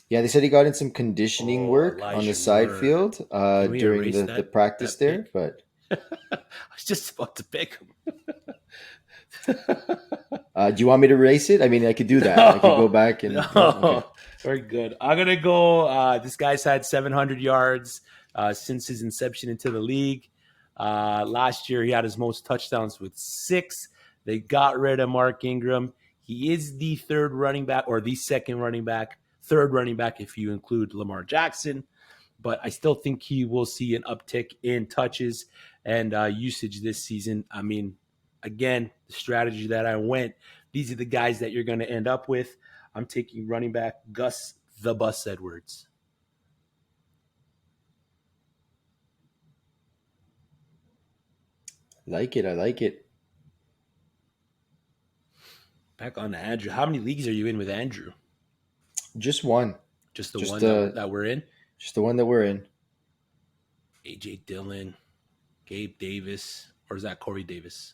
Yeah, they said he got in some conditioning work on the Elijah side Moore. field Can we during erase the practice that there, pick? but I was just about to pick him. do you want me to erase it? I mean, I could do that. I could go back and okay. Very good. I'm gonna go. This guy's had 700 yards since his inception into the league. Last year, he had his most touchdowns with 6. They got rid of Mark Ingram. He is the third running back, or the second running back, third running back if you include Lamar Jackson. But I still think he will see an uptick in touches and usage this season. I mean, again, the strategy that I went, these are the guys that you're going to end up with. I'm taking running back Gus the Bus Edwards. I like it. Back on to Andrew. How many leagues are you in with Andrew? Just one. Just the Just one that we're in? Just the one that we're in. A.J. Dillon, Gabe Davis, or is that Corey Davis?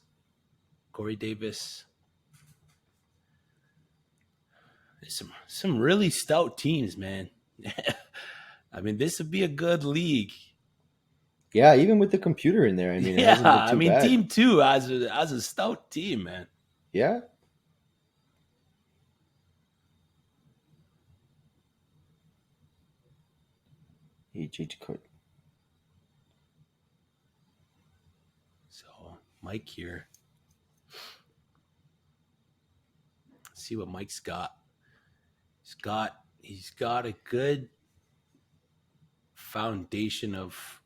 Corey Davis. There's some really stout teams, man. I mean, this would be a good league. Yeah, even with the computer in there, I mean, it hasn't been too bad. Team 2 has a stout team, man. Yeah. AJ Dakota. So Mike here. Let's see what Mike's got. He's got a good foundation of,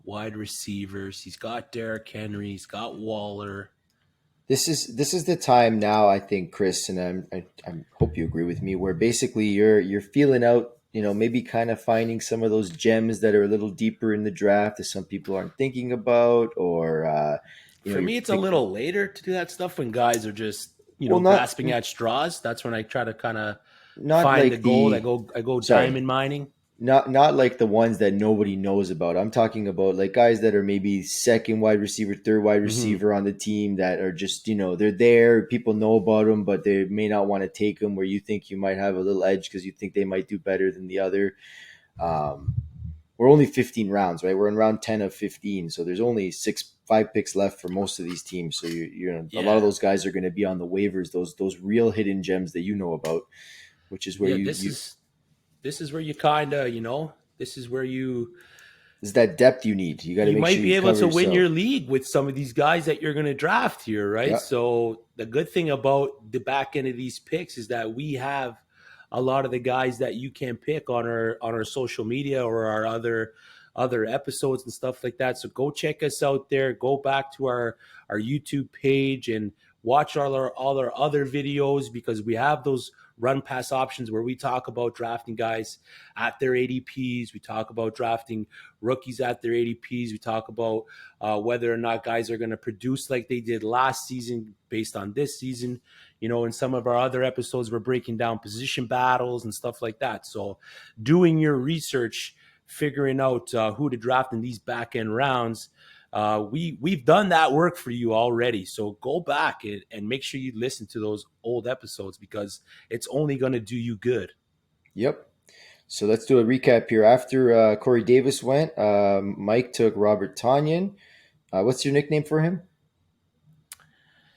wide receivers. He's got Derrick Henry. He's got Waller. This is the time now, I think, Chris, and I hope you agree with me, where basically you're feeling out, maybe kind of finding some of those gems that are a little deeper in the draft that some people aren't thinking about, or for me, it's a little later to do that stuff when guys are just grasping at straws. That's when I try to kind of find like the gold. I go diamond mining. Not like the ones that nobody knows about. I'm talking about like guys that are maybe second wide receiver, third wide receiver on the team that are just, they're there. People know about them, but they may not want to take them, where you think you might have a little edge because you think they might do better than the other. We're only 15 rounds, right? We're in round 10 of 15. So there's only 5 picks left for most of these teams. So a lot of those guys are going to be on the waivers, those real hidden gems that you know about, which is where this is where you kind of, this is where is that depth you need. You got to make might sure be you able to cover win yourself. your league with some of these guys that you're going to draft here, right? Yeah. So the good thing about the back end of these picks is that we have a lot of the guys that you can pick on our social media or our other episodes and stuff like that. So go check us out there. Go back to our YouTube page and watch all our other videos, because we have those run pass options where we talk about drafting guys at their ADPs. We talk about drafting rookies at their ADPs. We talk about whether or not guys are going to produce like they did last season based on this season. In some of our other episodes, we're breaking down position battles and stuff like that. So doing your research, figuring out who to draft in these back end rounds, we've done that work for you already. So go back and make sure you listen to those old episodes, because it's only going to do you good. Yep. So let's do a recap here. After Corey Davis went, Mike took Robert Tonyan. What's your nickname for him?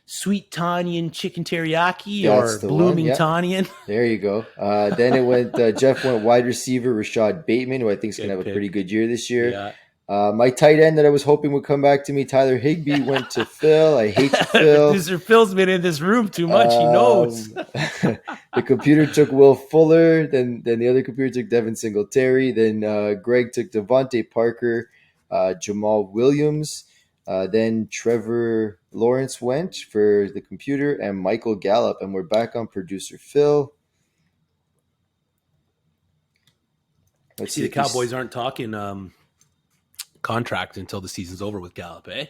Sweet Tonyan Chicken Teriyaki. That's or the Blooming one. Yep. Tonyan. There you go. Then it went. Jeff went wide receiver Rashad Bateman, who I think is going to have a pretty good year this year. Yeah. My tight end that I was hoping would come back to me, Tyler Higbee, went to Phil. I hate you, Phil. Producer Phil's been in this room too much. He knows. The computer took Will Fuller. Then the other computer took Devin Singletary. Then Greg took Devontae Parker, Jamal Williams. Then Trevor Lawrence went for the computer and Michael Gallup. And we're back on producer Phil. Let's See, the if we Cowboys aren't talking contract until the season's over with Gallup, eh?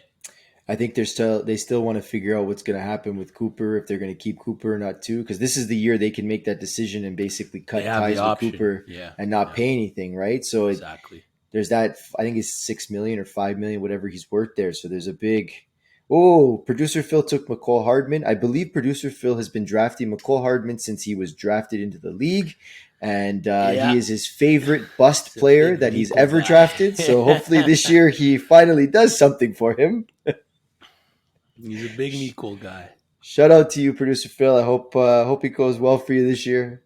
I think they still want to figure out what's going to happen with Cooper, if they're going to keep Cooper or not too, because this is the year they can make that decision and basically cut ties with Cooper and not pay anything, right? So exactly. There's that. I think it's $6 million or $5 million, whatever he's worth there. So there's a big. Oh, producer Phil took McCall Hardman. I believe producer Phil has been drafting McCall Hardman since he was drafted into the league. And he is his favorite bust player that he's ever drafted. So hopefully this year he finally does something for him. He's a big Miko guy. Shout out to you, producer Phil. I hope it goes well for you this year.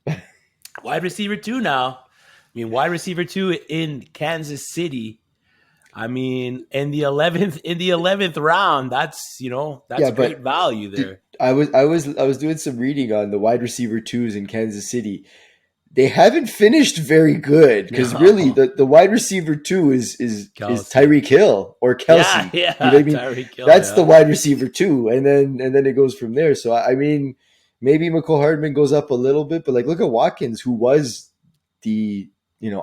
Wide receiver 2 now. I mean, wide receiver 2 in Kansas City. I mean, in the 11th round, that's great value there. I was doing some reading on the wide receiver 2s in Kansas City. They haven't finished very good because really the wide receiver 2 is Tyreek Hill or Kelsey. Yeah, you know what I mean? Tyreek Hill, that's the wide receiver 2, and then it goes from there. So I mean, maybe McCall Hardman goes up a little bit, but like look at Watkins, who was the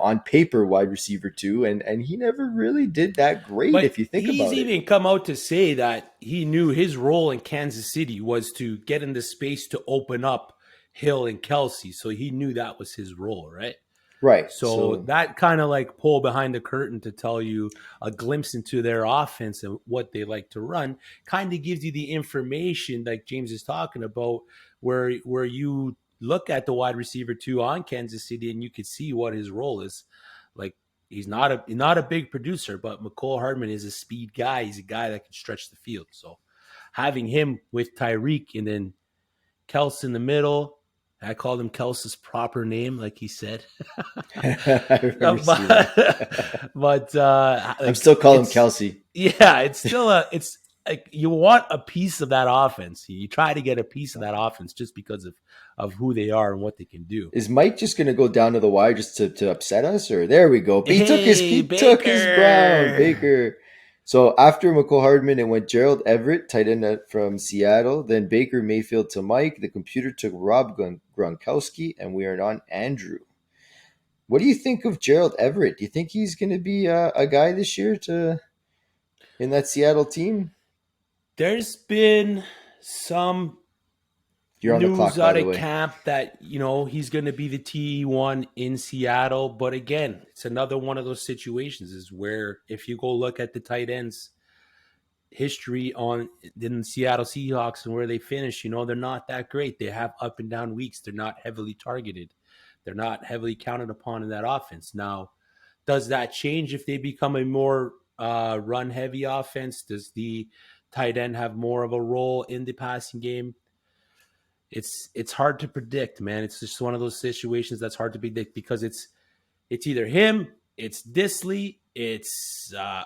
on paper wide receiver 2, and he never really did that great. But if you think about it, he's even come out to say that he knew his role in Kansas City was to get in the space to open up Hill and Kelsey. So he knew that was his role, right? Right. So that kind of like pull behind the curtain to tell you a glimpse into their offense and what they like to run kind of gives you the information like James is talking about where you look at the wide receiver 2 on Kansas City and you could see what his role is. Like he's not a big producer, but McCall Hardman is a speed guy. He's a guy that can stretch the field. So having him with Tyreek and then Kels in the middle, I called him Kels's proper name, like he said. but I'm still calling him Kelsey. Yeah, it's still it's like you want a piece of that offense. You try to get a piece of that offense just because of who they are and what they can do. Is Mike just going to go down to the wire just to upset us? Or there we go. He took his ground, Baker. So after McCall Hardman, it went Gerald Everett, tight end from Seattle. Then Baker Mayfield to Mike. The computer took Rob Gronkowski, and we are on Andrew. What do you think of Gerald Everett? Do you think he's going to be a guy this year in that Seattle team? There's been some news out of camp that he's going to be the T1 in Seattle, but again, it's another one of those situations is where if you go look at the tight ends history in the Seattle Seahawks and where they finish, they're not that great. They have up and down weeks. They're not heavily targeted. They're not heavily counted upon in that offense. Now, does that change if they become a more run heavy offense? Does the tight end have more of a role in the passing game? It's hard to predict, man. It's just one of those situations that's hard to predict because it's either him, it's Disley,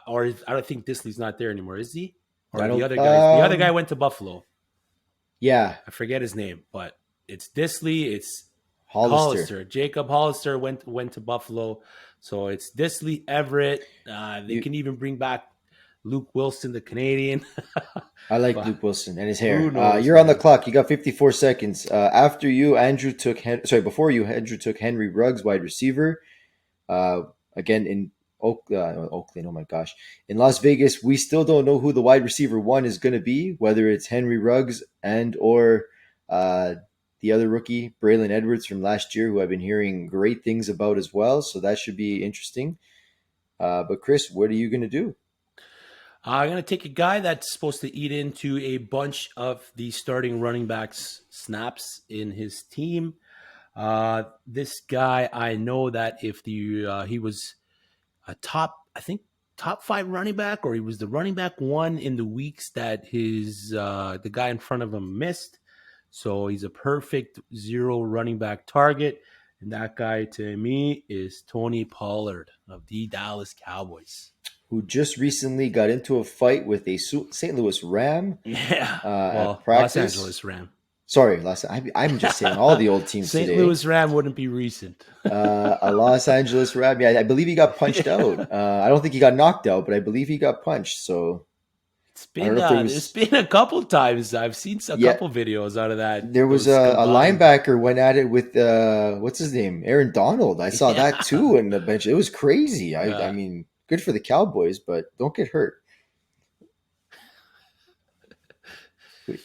or I don't think Disley's not there anymore, is he? Or the other guy? The other guy went to Buffalo. Yeah, I forget his name, but it's Disley, it's Hollister. Jacob Hollister went to Buffalo, so it's Disley, Everett. They can even bring back Luke Wilson, the Canadian. I like Luke Wilson and his hair. You're on the clock. You got 54 seconds. After you, Andrew took before you, Andrew took Henry Ruggs, wide receiver. Again in Oakland. Oh my gosh, in Las Vegas, we still don't know who the wide receiver 1 is going to be. Whether it's Henry Ruggs or the other rookie, Braylon Edwards from last year, who I've been hearing great things about as well. So that should be interesting. But Chris, what are you going to do? I'm going to take a guy that's supposed to eat into a bunch of the starting running backs snaps in his team. This guy, I know that if he was a top 5 running back, or he was the running back 1 in the weeks that the guy in front of him missed. So he's a perfect 0 running back target. And that guy to me is Tony Pollard of the Dallas Cowboys, who just recently got into a fight with a St. Louis Ram. Yeah, at practice. Los Angeles Ram. Sorry, I'm just saying all the old teams St. today. St. Louis Ram wouldn't be recent. A Los Angeles Ram. Yeah, I believe he got punched out. I don't think he got knocked out, but I believe he got punched. So I don't know if there There's was. been a couple times I've seen a Yeah, couple videos out of that. there was Those a combined. linebacker went at it with what's his name, Aaron Donald. I saw that Yeah. too in the bench. It was crazy. I Yeah. mean, good for the Cowboys, but don't get hurt.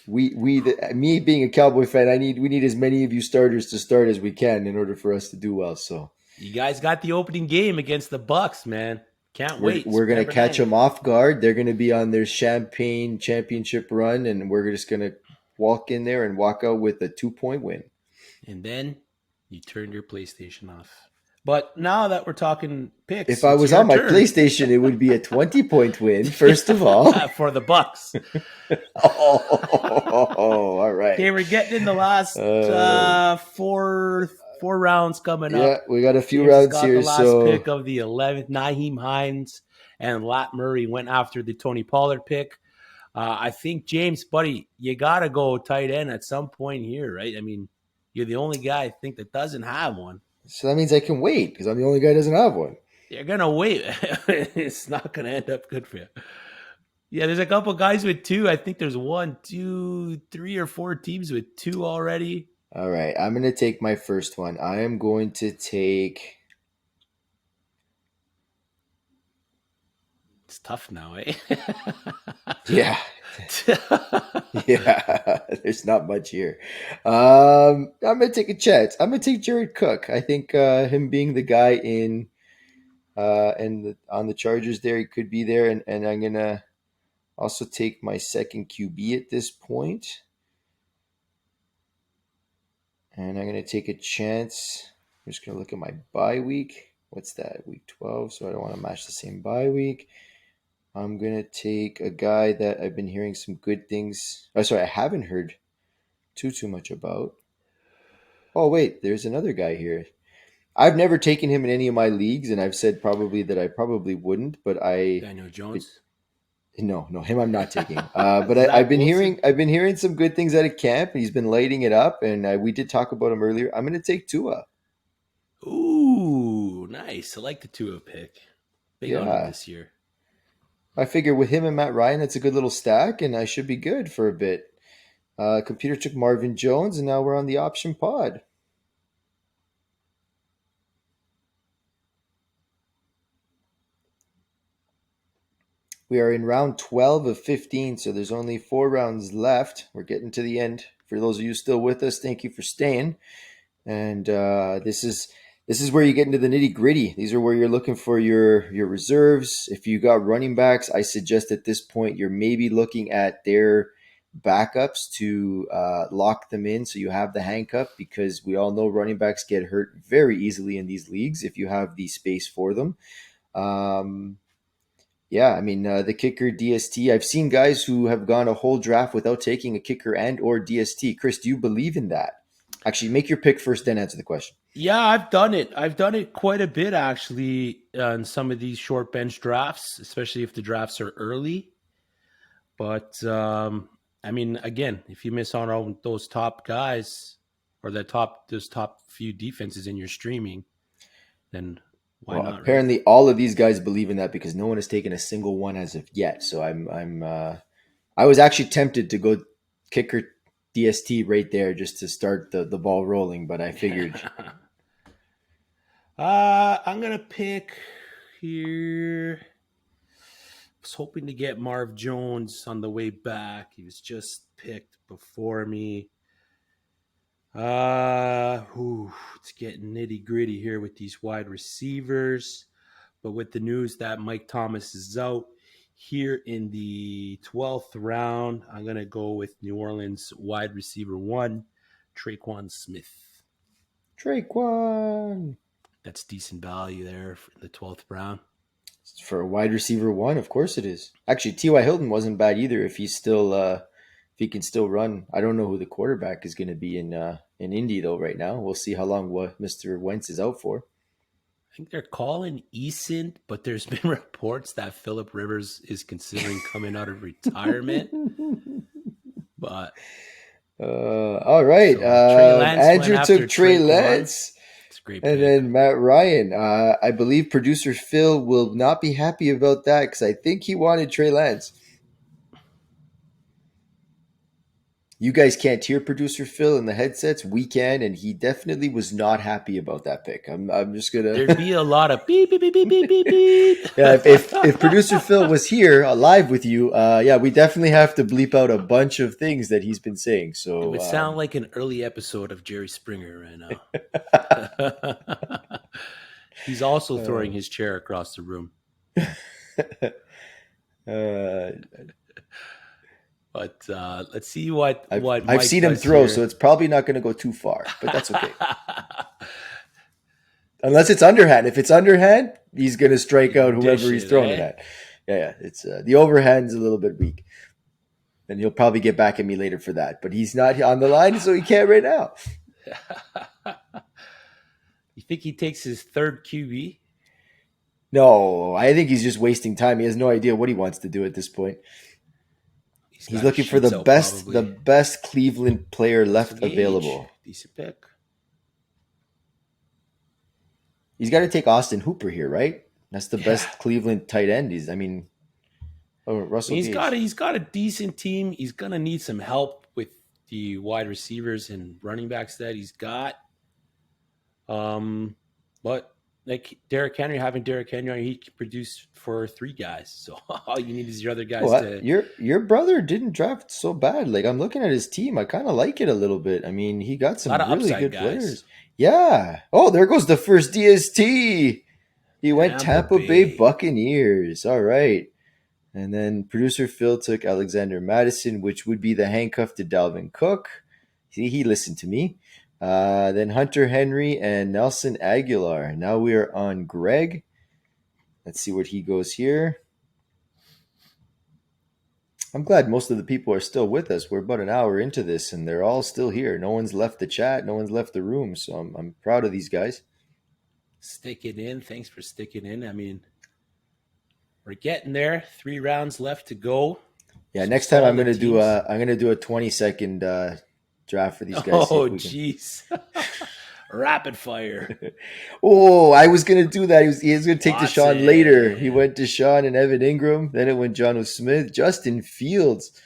Me being a Cowboy fan, we need as many of you starters to start as we can in order for us to do well. So You guys got the opening game against the Bucks, man. Can't wait. we're gonna September catch 9th. them off guard. They're gonna be on their champagne championship run, and we're just gonna walk in there and walk out with a 2-point win. And then you turned your PlayStation off. But now that we're talking picks, If I it's was your on my turn. PlayStation, it would be a 20-point win, first of all. For the Bucks. Oh, all right. Okay, we're getting in the last four rounds coming Yeah, up. we got a few James has rounds got here. the last So pick of the 11th. Naheem Hines and Lat Murray went after the Tony Pollard pick. I think, James, buddy, you got to go tight end at some point here, right? I mean, you're the only guy I think that doesn't have one. that means I can wait because I'm the only guy who doesn't have one. You're going to wait. It's not going to end up good for you. Yeah, there's a couple guys with two. I think there's 1, 2, 3, or 4 teams with two already. All right, I'm going to take my first one. I am going to take. It's tough now, eh? Yeah. Yeah, there's not much here. I'm gonna take a chance. I'm gonna take Jared Cook. I think him being the guy in on the Chargers there, he could be there, and I'm gonna also take my second QB at this point, and I'm gonna take a chance. I'm just gonna look at my bye week. What's that? Week 12. So I don't want to match the same bye week. I'm going to take a guy that I've been hearing some good things. Oh, sorry, I haven't heard too much about. Oh, wait, there's another guy here. I've never taken him in any of my leagues, and I've said probably that I probably wouldn't, but Daniel Jones. No, him I'm not taking. But I've been hearing some good things out of camp. He's been lighting it up, and we did talk about him earlier. I'm going to take Tua. Ooh, nice. I like the Tua pick. Big on him this year. I figure with him and Matt Ryan, it's a good little stack, and I should be good for a bit. Computer took Marvin Jones, and now we're on the option pod. We are in round 12 of 15, so there's only 4 rounds left. We're getting to the end. For those of you still with us, thank you for staying. And this is where you get into the nitty gritty. These are where you're looking for your reserves. If you got running backs, I suggest at this point you're maybe looking at their backups to lock them in so you have the handcuff, because we all know running backs get hurt very easily in these leagues if you have the space for them. Yeah, I mean, the kicker DST. I've seen guys who have gone a whole draft without taking a kicker and or DST. Chris, do you believe in that? Actually, make your pick first, then answer the question. Yeah, I've done it. I've done it quite a bit, actually, in some of these short bench drafts, especially if the drafts are early. But, I mean, again, if you miss out on those top guys or those top few defenses in your streaming, then why not? Apparently, right? All of these guys believe in that because no one has taken a single one as of yet. So I was actually tempted to go kicker DST right there just to start the ball rolling, but I figured. I'm gonna pick here. I was hoping to get Marv Jones on the way back. He was just picked before me. It's getting nitty gritty here with these wide receivers. But with the news that Mike Thomas is out here in the 12th round, I'm going to go with New Orleans wide receiver 1, Traquan Smith. Traquan. That's decent value there for the 12th round. For a wide receiver 1, of course it is. Actually, T.Y. Hilton wasn't bad either if he's still if he can still run. I don't know who the quarterback is going to be in Indy though right now. We'll see how long Mr. Wentz is out for. I think they're calling Eason, but there's been reports that Phillip Rivers is considering coming out of retirement. But all right, so Andrew took Trey Lance. It's a great and pick. Then Matt Ryan. I believe producer Phil will not be happy about that because I think he wanted Trey Lance. You guys can't hear producer Phil in the headsets. We can, and he definitely was not happy about that pick. I'm just gonna. There'd be a lot of beep beep beep beep beep beep beep. Yeah, if producer Phil was here live with you, yeah, we definitely have to bleep out a bunch of things that he's been saying. So It would sound like an early episode of Jerry Springer right now. He's also throwing his chair across the room. But let's see what I've seen him throw, so it's probably not going to go too far, but that's okay. Unless it's underhand. If it's underhand, he's going to strike out whoever he's throwing it at. Yeah. It's the overhand's a little bit weak, and he'll probably get back at me later for that. But he's not on the line, so he can't right now. You think he takes his third QB? No, I think he's just wasting time. He has no idea what he wants to do at this point. He's looking for the best Cleveland player left available. Decent pick. He's got to take Austin Hooper here, right? That's the best Cleveland tight end. Russell. He's got a decent team. He's gonna need some help with the wide receivers and running backs that he's got. But like Derrick Henry, he can produce for 3 guys. So all you need is your other guys Your brother didn't draft so bad. Like, I'm looking at his team. I kind of like it a little bit. I mean, he got some really good players. Yeah. Oh, there goes the first DST. He went Tampa Bay Buccaneers. All right. And then producer Phil took Alexander Madison, which would be the handcuff to Dalvin Cook. See, he listened to me. Then Hunter Henry and Nelson Aguilar. Now we are on Greg. Let's see what he goes here. I'm glad most of the people are still with us. We're about an hour into this, and they're all still here. No one's left the chat. No one's left the room. So I'm proud of these guys. Stick it in. Thanks for sticking in. I mean, we're getting there. 3 rounds left to go. Yeah, next time I'm gonna do a 20-second draft for these guys. Oh, jeez. Rapid fire. Oh, I was going to do that. He was going to take Deshaun later. He went Deshaun and Evan Ingram. Then it went Jonnu Smith. Justin Fields.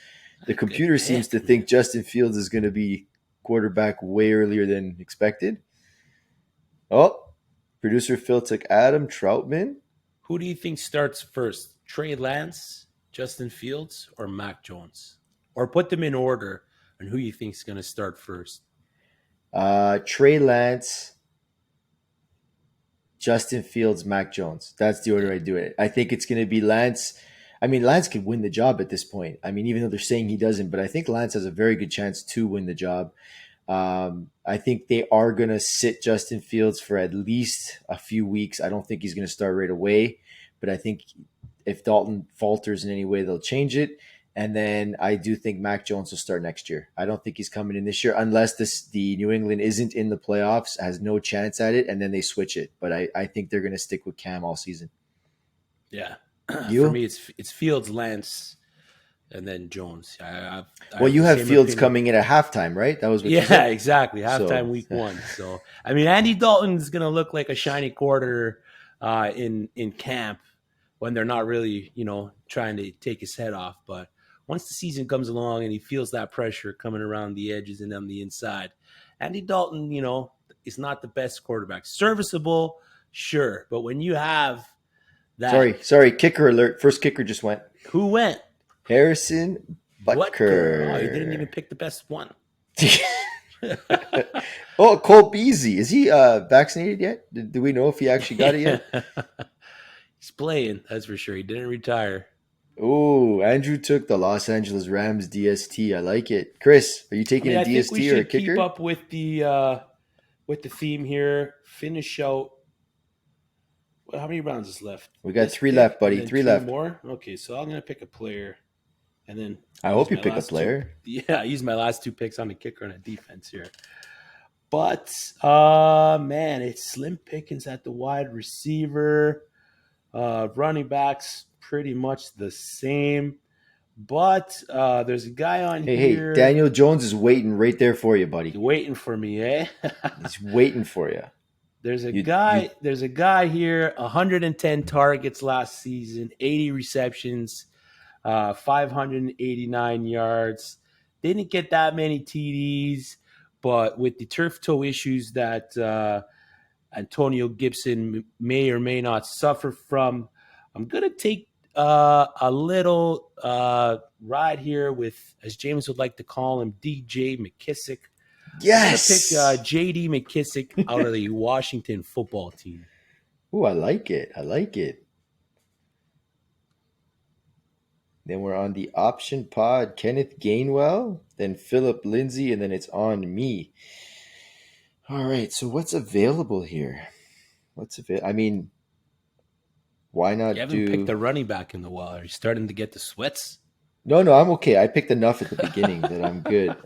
The computer seems to think Justin Fields is going to be quarterback way earlier than expected. Oh, producer Phil took Adam Troutman. Who do you think starts first? Trey Lance, Justin Fields, or Mac Jones? Or put them in order on who you think is going to start first. Trey Lance, Justin Fields, Mac Jones. That's the order I do it. I think it's going to be Lance. I mean, Lance could win the job at this point. I mean, even though they're saying he doesn't, but I think Lance has a very good chance to win the job. I think they are going to sit Justin Fields for at least a few weeks. I don't think he's going to start right away, but I think if Dalton falters in any way, they'll change it. And then I do think Mac Jones will start next year. I don't think he's coming in this year unless the New England isn't in the playoffs, has no chance at it, and then they switch it. But I think they're going to stick with Cam all season. Yeah. For me, it's Fields, Lance, and then Jones. You have Fields coming in at halftime, right? That was what you said. Exactly. Halftime week 1. So, I mean, Andy Dalton's going to look like a shiny quarter in camp when they're not really, trying to take his head off. But once the season comes along and he feels that pressure coming around the edges and on the inside, Andy Dalton, is not the best quarterback. Serviceable, sure. But when you have that... Sorry, kicker alert. First kicker just went. Who went? Harrison Butker. Oh, you didn't even pick the best one. Oh, Cole Beasley. Is he vaccinated yet? Do we know if he actually got it yet? He's playing, that's for sure. He didn't retire. Oh, Andrew took the Los Angeles Rams DST. I like it. Chris, are you taking a DST or a kicker? Keep up with the theme here. Finish out. How many rounds is left? We got 3 left, buddy. 3 left. More? Okay, so I'm going to pick a player. And then I hope you pick a player. I use my last 2 picks on the kicker and a defense here. But, man, it's slim pickings at the wide receiver. Running backs, pretty much the same. But there's a guy on here. Hey, Daniel Jones is waiting right there for you, buddy. He's waiting for me, eh? He's waiting for you. There's a guy here, 110 targets last season, 80 receptions, 589 yards. didn't get that many TDs, but with the turf toe issues that Antonio Gibson may or may not suffer from, I'm going to take a little ride here with, as James would like to call him, DJ McKissick. Yes. I'm going to pick J.D. McKissick out of the Washington football team. Ooh, I like it. I like it. Then we're on the option pod. Kenneth Gainwell, then Philip Lindsay, and then it's on me. All right. So what's available here? I mean, why not You haven't picked a running back in the while. Are you starting to get the sweats? No, I'm okay. I picked enough at the beginning that I'm good.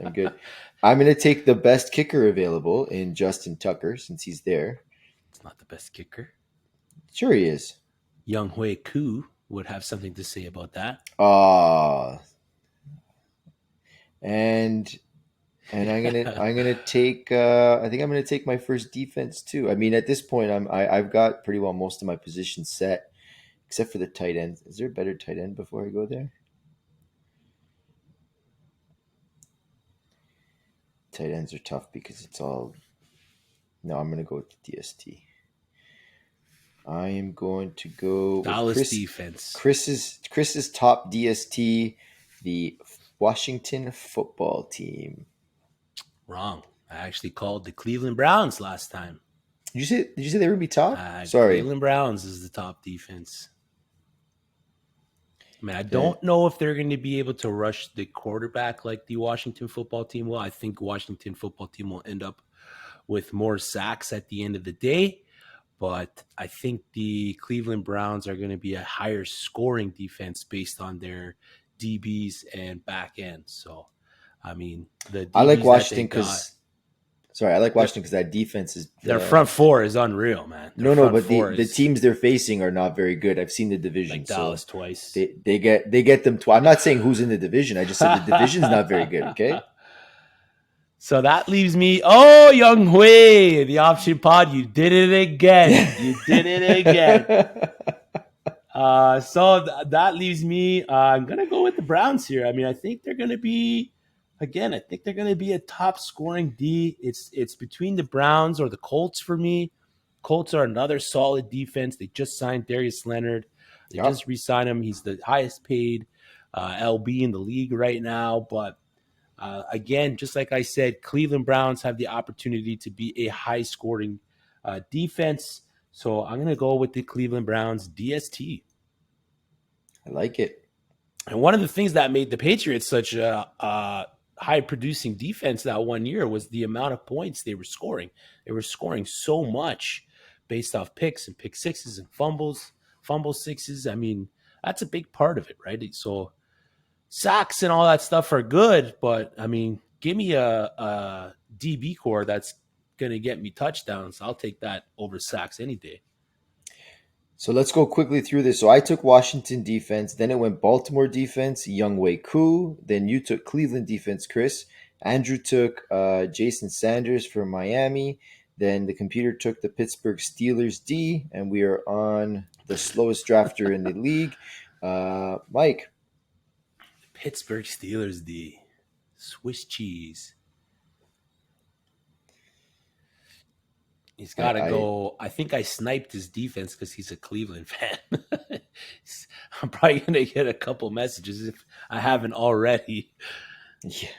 I'm going to take the best kicker available in Justin Tucker since he's there. It's not the best kicker. Sure he is. Young Hui Koo would have something to say about that. And I'm gonna take I think I'm gonna take my first defense too. I mean, at this point I've got pretty well most of my positions set, except for the tight end. Is there a better tight end before I go there? Tight ends are tough because it's all. No, I'm gonna go with the DST. I am going to go Dallas defense. Chris's top DST, the Washington football team. Wrong. I actually called the Cleveland Browns last time. Did you say they were gonna be top? Sorry. Cleveland Browns is the top defense. I mean, I don't know if they're going to be able to rush the quarterback like the Washington football team will. I think Washington football team will end up with more sacks at the end of the day. But I think the Cleveland Browns are going to be a higher scoring defense based on their DBs and back end. So, I mean, I like Washington because that defense is their front four is unreal, man. But the teams they're facing are not very good. I've seen the division. Like Dallas twice. They get them twice. I'm not saying who's in the division. I just said the division's not very good. Okay. So that leaves me. Oh, Young Hui, the option pod. You did it again. So that leaves me. I'm going to go with the Browns here. I mean, I think they're going to be, again, a top scoring D. It's between the Browns or the Colts for me. Colts are another solid defense. They just signed Darius Leonard. They just re-signed him. He's the highest paid LB in the league right now. But again, just like I said, Cleveland Browns have the opportunity to be a high-scoring defense. So I'm going to go with the Cleveland Browns DST. I like it. And one of the things that made the Patriots such a high-producing defense that one year was the amount of points they were scoring. They were scoring so much based off picks and pick sixes and fumble sixes. I mean, that's a big part of it, right? So sacks and all that stuff are good, but I mean, give me a DB core that's going to get me touchdowns. I'll take that over sacks any day. So let's go quickly through this. So I took Washington defense, then it went Baltimore defense, Younghoe Koo. Then you took Cleveland defense, Chris. Andrew took Jason Sanders for Miami. Then the computer took the Pittsburgh Steelers D, and we are on the slowest drafter in the league, Mike. Pittsburgh Steelers D, Swiss cheese. He's got to go. I think I sniped his defense because he's a Cleveland fan. I'm probably going to get a couple messages if I haven't already. Yeah.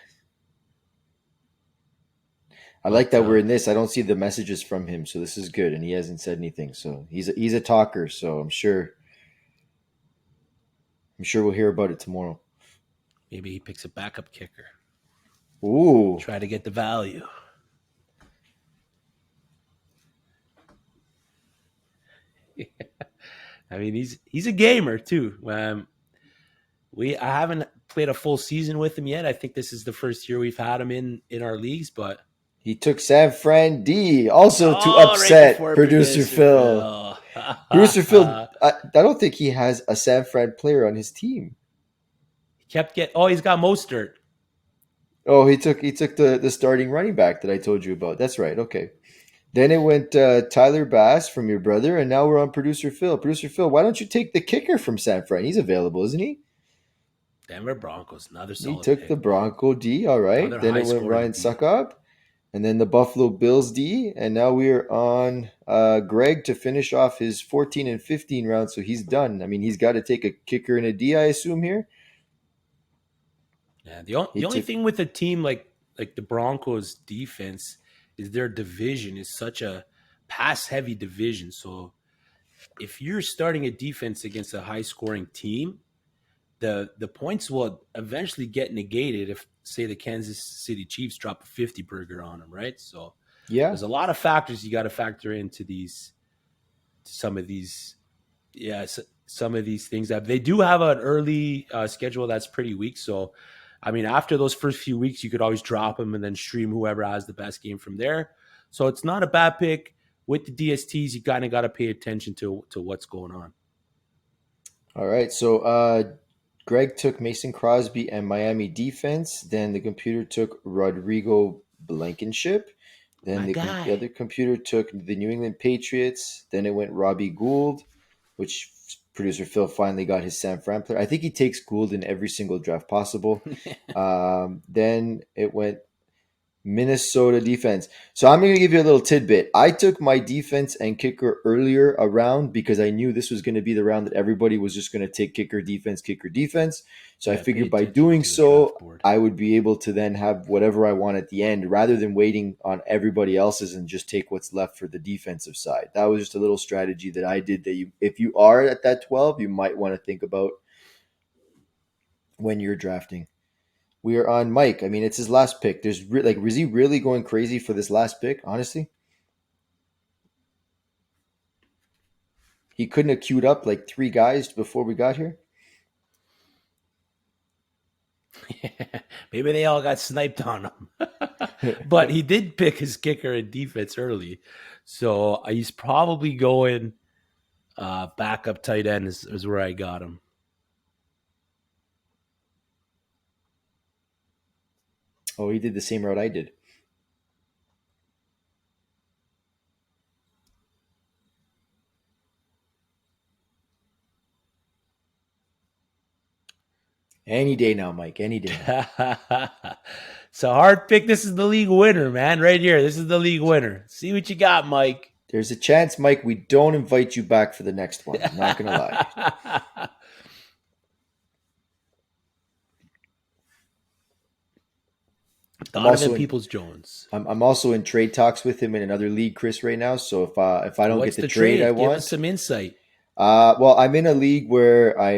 I like that we're in this. I don't see the messages from him, so this is good. And he hasn't said anything. So he's a talker, so I'm sure we'll hear about it tomorrow. Maybe he picks a backup kicker. Ooh. Try to get the value. I mean, he's a gamer too. I haven't played a full season with him yet. I think this is the first year we've had him in our leagues, but he took San Fran D also to upset producer Phil. Producer Phil, I don't think he has a San Fran player on his team. He's got Mostert. Oh, he took the starting running back that I told you about. That's right. Okay. Then it went Tyler Bass from your brother, and now we're on producer Phil. Producer Phil, why don't you take the kicker from San Fran? He's available, isn't he? Denver Broncos, another He solid took the pick. Bronco D. All right. Another Then high it went scoring Ryan D. Suckup. And then the Buffalo Bills D. And now we are on Greg to finish off his 14 and 15 round. So he's done. I mean, he's got to take a kicker and a D, I assume, here. Yeah, He the only took. thing with a team like the Broncos defense is their division is such a pass heavy division. So if you're starting a defense against a high scoring team, the points will eventually get negated if say the Kansas City Chiefs drop a 50 burger on them, right? So Yeah. there's a lot of factors you got to factor into these some of these some of these things that they do have an early schedule that's pretty weak. So, I mean, after those first few weeks, you could always drop them and then stream whoever has the best game from there. So it's not a bad pick. With the DSTs, you kind of got to pay attention to what's going on. All right. So Greg took Mason Crosby and Miami defense. Then the computer took Rodrigo Blankenship. Then My the guy. other computer took the New England Patriots. Then it went Robbie Gould, which producer Phil finally got his San Fran player. I think he takes Gould in every single draft possible. Then it went Minnesota defense. So I'm going to give you a little tidbit. I took my defense and kicker earlier around because I knew this was going to be the round that everybody was just going to take kicker defense, kicker defense. So I Yeah, pay figured by attention doing to the draft so, board. I would be able to then have whatever I want at the end rather than waiting on everybody else's and just take what's left for the defensive side. That was just a little strategy that I did that if you are at that 12, you might want to think about when you're drafting. We are on Mike. I mean, it's his last pick. Was he really going crazy for this last pick? Honestly, he couldn't have queued up like three guys before we got here. Maybe they all got sniped on him. But he did pick his kicker and defense early. So he's probably going backup tight end is where I got him. Oh, he did the same route I did. Any day now, Mike. Any day. It's a hard pick. This is the league winner, man. Right here. This is the league winner. See what you got, Mike. There's a chance, Mike, we don't invite you back for the next one. I'm not going to lie. Donovan Peoples-Jones. I'm also in trade talks with him in another league, Chris, right now. So if I don't What's get the trade trade I Give want, us some insight. well, I'm in a league where I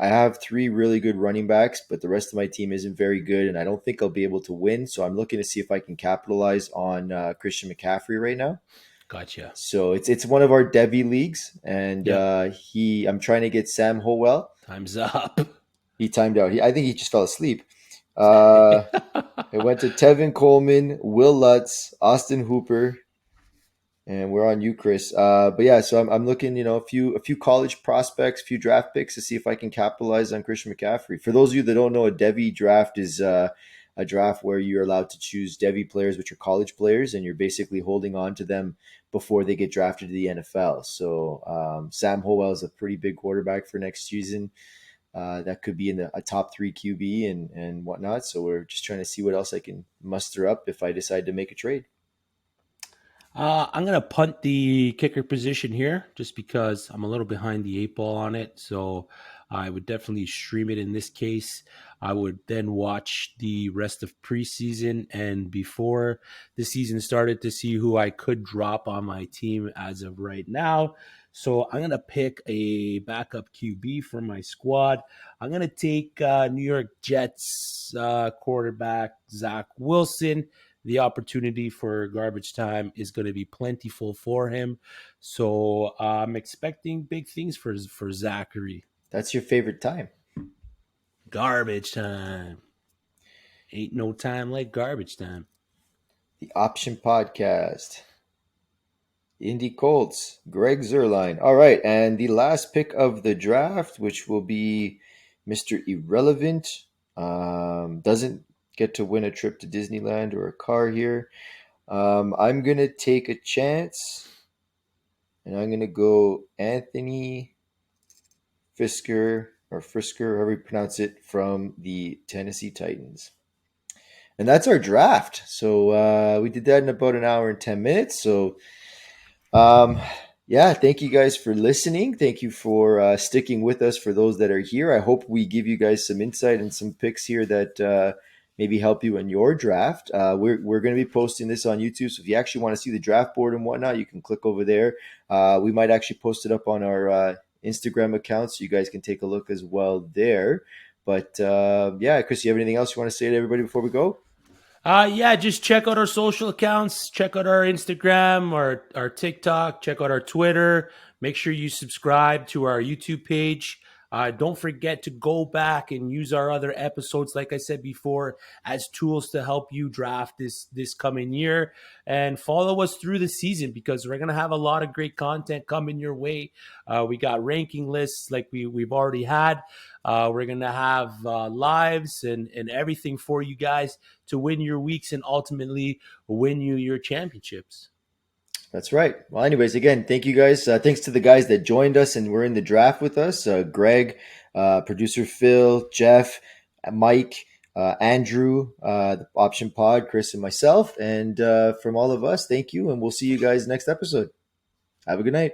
have three really good running backs, but the rest of my team isn't very good, and I don't think I'll be able to win. So I'm looking to see if I can capitalize on Christian McCaffrey right now. Gotcha. So it's one of our Devi leagues, and Yep. I'm trying to get Sam Howell. Time's up. He timed out. I think he just fell asleep. It went to Tevin Coleman, Will Lutz, Austin Hooper, and we're on you, Chris. But yeah, so I'm looking, a few college prospects, a few draft picks to see if I can capitalize on Christian McCaffrey. For those of you that don't know, a Devi draft is a draft where you're allowed to choose Devi players, which are college players, and you're basically holding on to them before they get drafted to the NFL. So Sam Howell is a pretty big quarterback for next season. That could be in a top 3 QB and whatnot. So we're just trying to see what else I can muster up if I decide to make a trade. I'm going to punt the kicker position here just because I'm a little behind the 8 ball on it. So I would definitely stream it in this case. I would then watch the rest of preseason and before the season started to see who I could drop on my team as of right now. So I'm going to pick a backup QB for my squad. I'm going to take New York Jets quarterback Zach Wilson. The opportunity for garbage time is going to be plentiful for him. So I'm expecting big things for Zachary. That's your favorite time. Garbage time. Ain't no time like garbage time. The Option Podcast. Indy Colts, Greg Zerline. All right, and the last pick of the draft, which will be Mr. Irrelevant, doesn't get to win a trip to Disneyland or a car here. I'm going to take a chance, and I'm going to go Anthony Fisker or Frisker, however you pronounce it, from the Tennessee Titans. And that's our draft. So we did that in about an hour and 10 minutes. So um, yeah, thank you guys for listening. Thank you for sticking with us for those that are here. I hope we give you guys some insight and some picks here that maybe help you in your draft. We're going to be posting this on YouTube. So if you actually want to see the draft board and whatnot, you can click over there. We might actually post it up on our Instagram account so you guys can take a look as well there. But yeah, Chris, you have anything else you want to say to everybody before we go? Yeah, just check out our social accounts. Check out our Instagram, our TikTok. Check out our Twitter. Make sure you subscribe to our YouTube page. Don't forget to go back and use our other episodes, like I said before, as tools to help you draft this coming year. And follow us through the season because we're going to have a lot of great content coming your way. We got ranking lists like we've already had. We're going to have lives and everything for you guys to win your weeks and ultimately win you your championships. That's right. Well, anyways, again, thank you guys. Thanks to the guys that joined us and were in the draft with us. Greg, producer Phil, Jeff, Mike, Andrew, the Option Pod, Chris, and myself. And from all of us, thank you. And we'll see you guys next episode. Have a good night.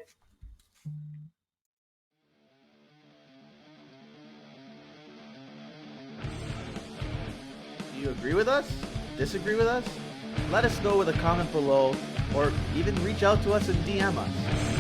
Do you agree with us? Disagree with us? Let us know with a comment below or even reach out to us and DM us.